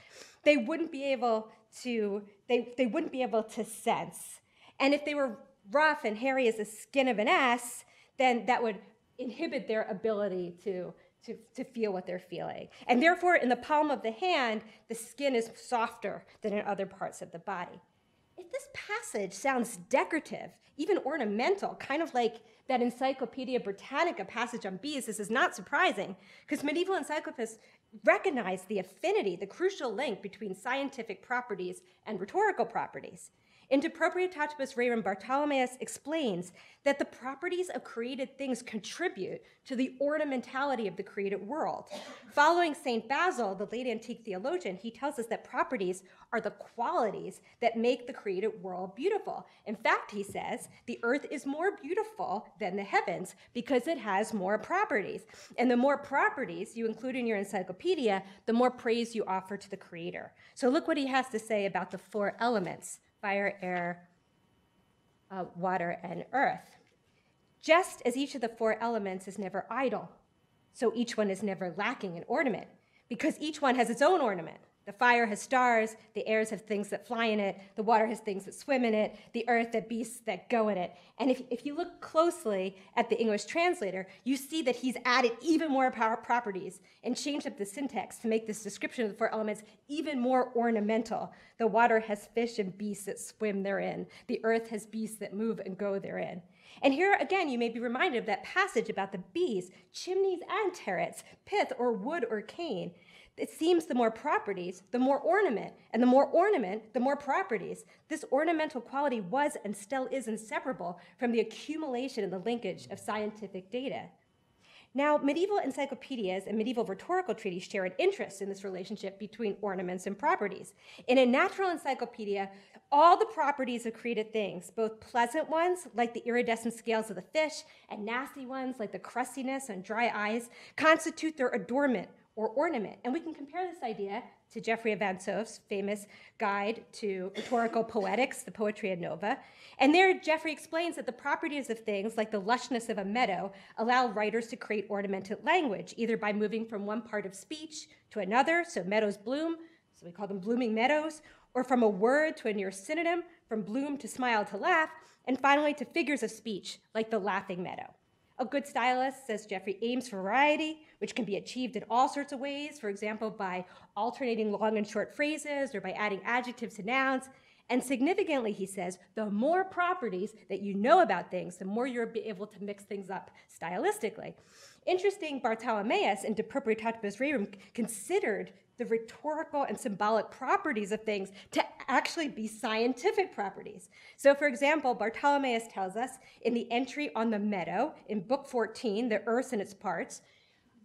they wouldn't be able to, they wouldn't be able to sense. And if they were rough and hairy as the skin of an ass, then that would inhibit their ability to feel what they're feeling. And therefore, in the palm of the hand, the skin is softer than in other parts of the body. If this passage sounds decorative, even ornamental, kind of like that Encyclopedia Britannica passage on bees, this is not surprising, because medieval encyclopedists recognized the affinity, the crucial link between scientific properties and rhetorical properties. In De Proprietatibus Rerum, Bartholomeus explains that the properties of created things contribute to the ornamentality of the created world. Following St. Basil, the late antique theologian, he tells us that properties are the qualities that make the created world beautiful. In fact, he says, the earth is more beautiful than the heavens because it has more properties. And the more properties you include in your encyclopedia, the more praise you offer to the creator. So look what he has to say about the four elements: fire, air, water, and earth. Just as each of the four elements is never idle, so each one is never lacking in ornament, because each one has its own ornament. The fire has stars, the airs have things that fly in it, the water has things that swim in it, the earth has beasts that go in it. And if you look closely at the English translator, you see that he's added even more properties and changed up the syntax to make this description of the four elements even more ornamental. The water has fish and beasts that swim therein. The earth has beasts that move and go therein. And here again, you may be reminded of that passage about the bees, chimneys and turrets, pith or wood or cane. It seems the more properties, the more ornament, and the more ornament, the more properties. This ornamental quality was and still is inseparable from the accumulation and the linkage of scientific data. Now, medieval encyclopedias and medieval rhetorical treatises share an interest in this relationship between ornaments and properties. In a natural encyclopedia, all the properties of created things, both pleasant ones, like the iridescent scales of the fish, and nasty ones, like the crustiness and dry eyes, constitute their adornment or ornament. And we can compare this idea to Geoffrey Van Soph's famous guide to rhetorical poetics, the Poetria Nova. And there, Geoffrey explains that the properties of things, like the lushness of a meadow, allow writers to create ornamented language, either by moving from one part of speech to another, so meadows bloom, so we call them blooming meadows, or from a word to a near synonym, from bloom to smile to laugh, and finally to figures of speech, like the laughing meadow. A good stylist, says Geoffrey, aims for variety, which can be achieved in all sorts of ways, for example, by alternating long and short phrases or by adding adjectives to nouns. And significantly, he says, the more properties that you know about things, the more you'll be able to mix things up stylistically. Interesting, Bartholomeus in De Proprietatibus Rerum considered the rhetorical and symbolic properties of things to actually be scientific properties. So for example, Bartholomeus tells us in the entry on the meadow in book 14, the earth and its parts,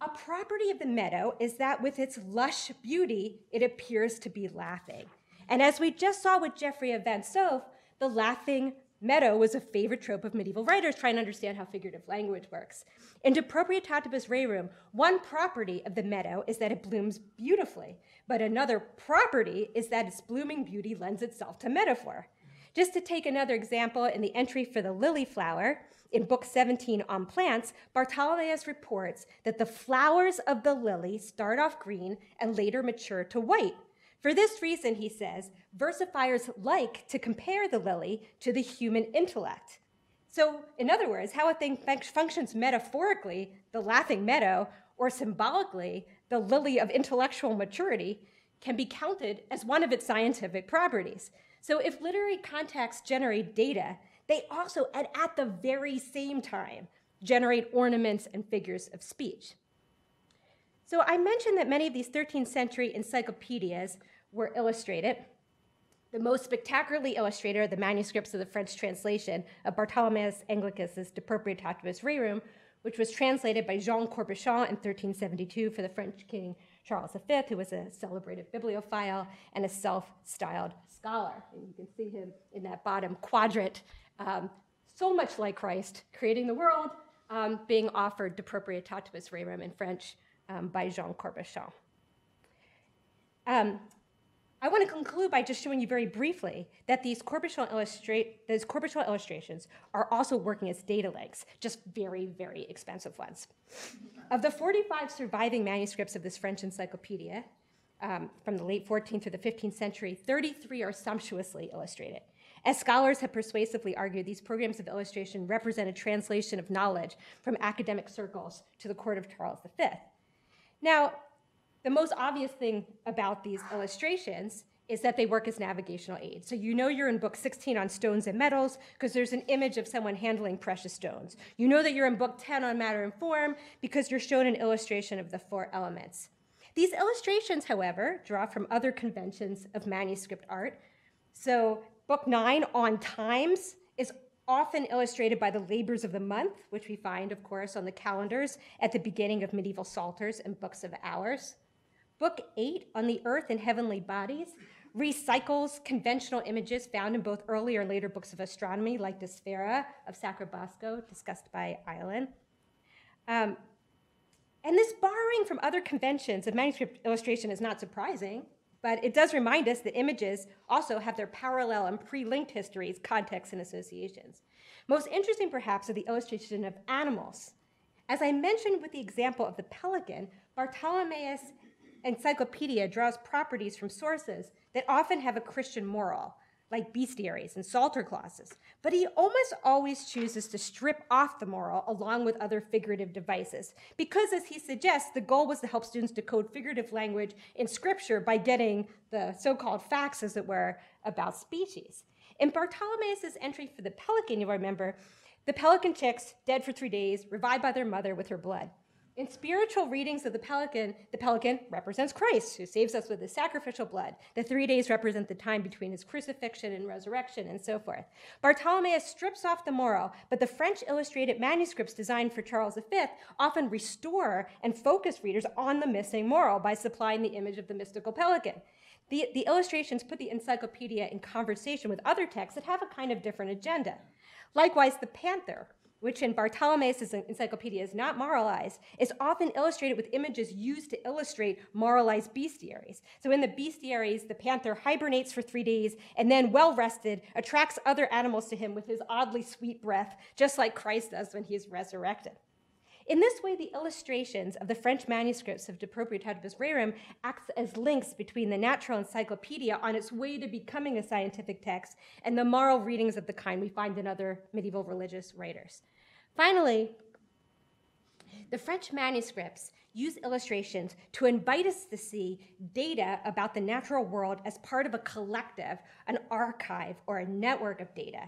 a property of the meadow is that with its lush beauty, it appears to be laughing. And as we just saw with Geoffrey of Van Soph, the laughing meadow was a favorite trope of medieval writers trying to understand how figurative language works. In De Proprietatibus Rerum, one property of the meadow is that it blooms beautifully, but another property is that its blooming beauty lends itself to metaphor. Just to take another example, in the entry for the lily flower, in book 17 on plants, Bartholomeus reports that the flowers of the lily start off green and later mature to white. For this reason, he says, versifiers like to compare the lily to the human intellect. So, in other words, how a thing functions metaphorically, the laughing meadow, or symbolically, the lily of intellectual maturity, can be counted as one of its scientific properties. So if literary contexts generate data, they also, and at the very same time, generate ornaments and figures of speech. So I mentioned that many of these 13th century encyclopedias were illustrated. The most spectacularly illustrated are the manuscripts of the French translation of Bartholomeus Anglicus's De Proprietatibus Rerum, which was translated by Jean Corbichon in 1372 for the French king Charles V, who was a celebrated bibliophile and a self-styled scholar. And you can see him in that bottom quadrant, so much like Christ creating the world, being offered De Proprietatibus Rerum in French by Jean Corbichon. I want to conclude by just showing you very briefly that these Corbichon illustrations are also working as data links, just very, very expensive ones. Of the 45 surviving manuscripts of this French encyclopedia, from the late 14th to the 15th century, 33 are sumptuously illustrated. As scholars have persuasively argued, these programs of illustration represent a translation of knowledge from academic circles to the court of Charles V. Now, the most obvious thing about these illustrations is that they work as navigational aids. So you know you're in book 16 on stones and metals because there's an image of someone handling precious stones. You know that you're in book 10 on matter and form because you're shown an illustration of the 4 elements. These illustrations, however, draw from other conventions of manuscript art. So book 9 on times is often illustrated by the labors of the month, which we find, of course, on the calendars at the beginning of medieval psalters and books of hours. Book 8 on the earth and heavenly bodies recycles conventional images found in both earlier and later books of astronomy, like the Sphera of Sacrobosco, discussed by Aylin. And this borrowing from other conventions of manuscript illustration is not surprising, but it does remind us that images also have their parallel and pre-linked histories, contexts, and associations. Most interesting, perhaps, are the illustration of animals. As I mentioned with the example of the pelican, Bartholomeus Encyclopedia draws properties from sources that often have a Christian moral, like bestiaries and psalter clauses, but he almost always chooses to strip off the moral along with other figurative devices, because, as he suggests, the goal was to help students decode figurative language in scripture by getting the so-called facts, as it were, about species. In Bartholomeus' entry for the pelican, you'll remember, the pelican chicks, dead for 3 days, revived by their mother with her blood. In spiritual readings of the pelican represents Christ, who saves us with his sacrificial blood. The 3 days represent the time between his crucifixion and resurrection, and so forth. Bartholomeus strips off the moral, but the French illustrated manuscripts designed for Charles V often restore and focus readers on the missing moral by supplying the image of the mystical pelican. The illustrations put the encyclopedia in conversation with other texts that have a kind of different agenda. Likewise, the panther, which in Bartholomeus' encyclopedia is not moralized, is often illustrated with images used to illustrate moralized bestiaries. So in the bestiaries, the panther hibernates for 3 days and then, well rested, attracts other animals to him with his oddly sweet breath, just like Christ does when he is resurrected. In this way, the illustrations of the French manuscripts of De Proprietatibus Rerum acts as links between the natural encyclopedia on its way to becoming a scientific text and the moral readings of the kind we find in other medieval religious writers. Finally, the French manuscripts use illustrations to invite us to see data about the natural world as part of a collective, an archive, or a network of data.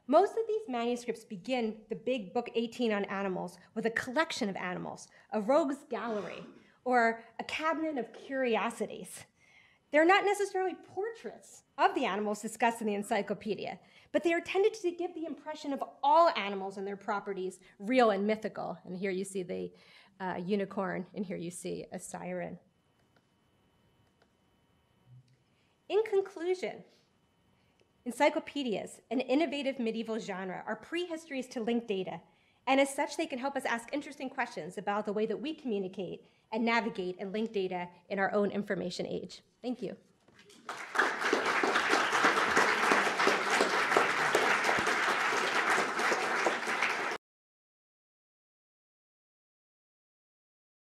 Most of these manuscripts begin the big book 18 on animals with a collection of animals, a rogue's gallery, or a cabinet of curiosities. They're not necessarily portraits of the animals discussed in the encyclopedia, but they are tended to give the impression of all animals and their properties, real and mythical. And here you see the unicorn, and here you see a siren. In conclusion, encyclopedias, an innovative medieval genre, are prehistories to linked data, and as such, they can help us ask interesting questions about the way that we communicate and navigate and link data in our own information age. Thank you.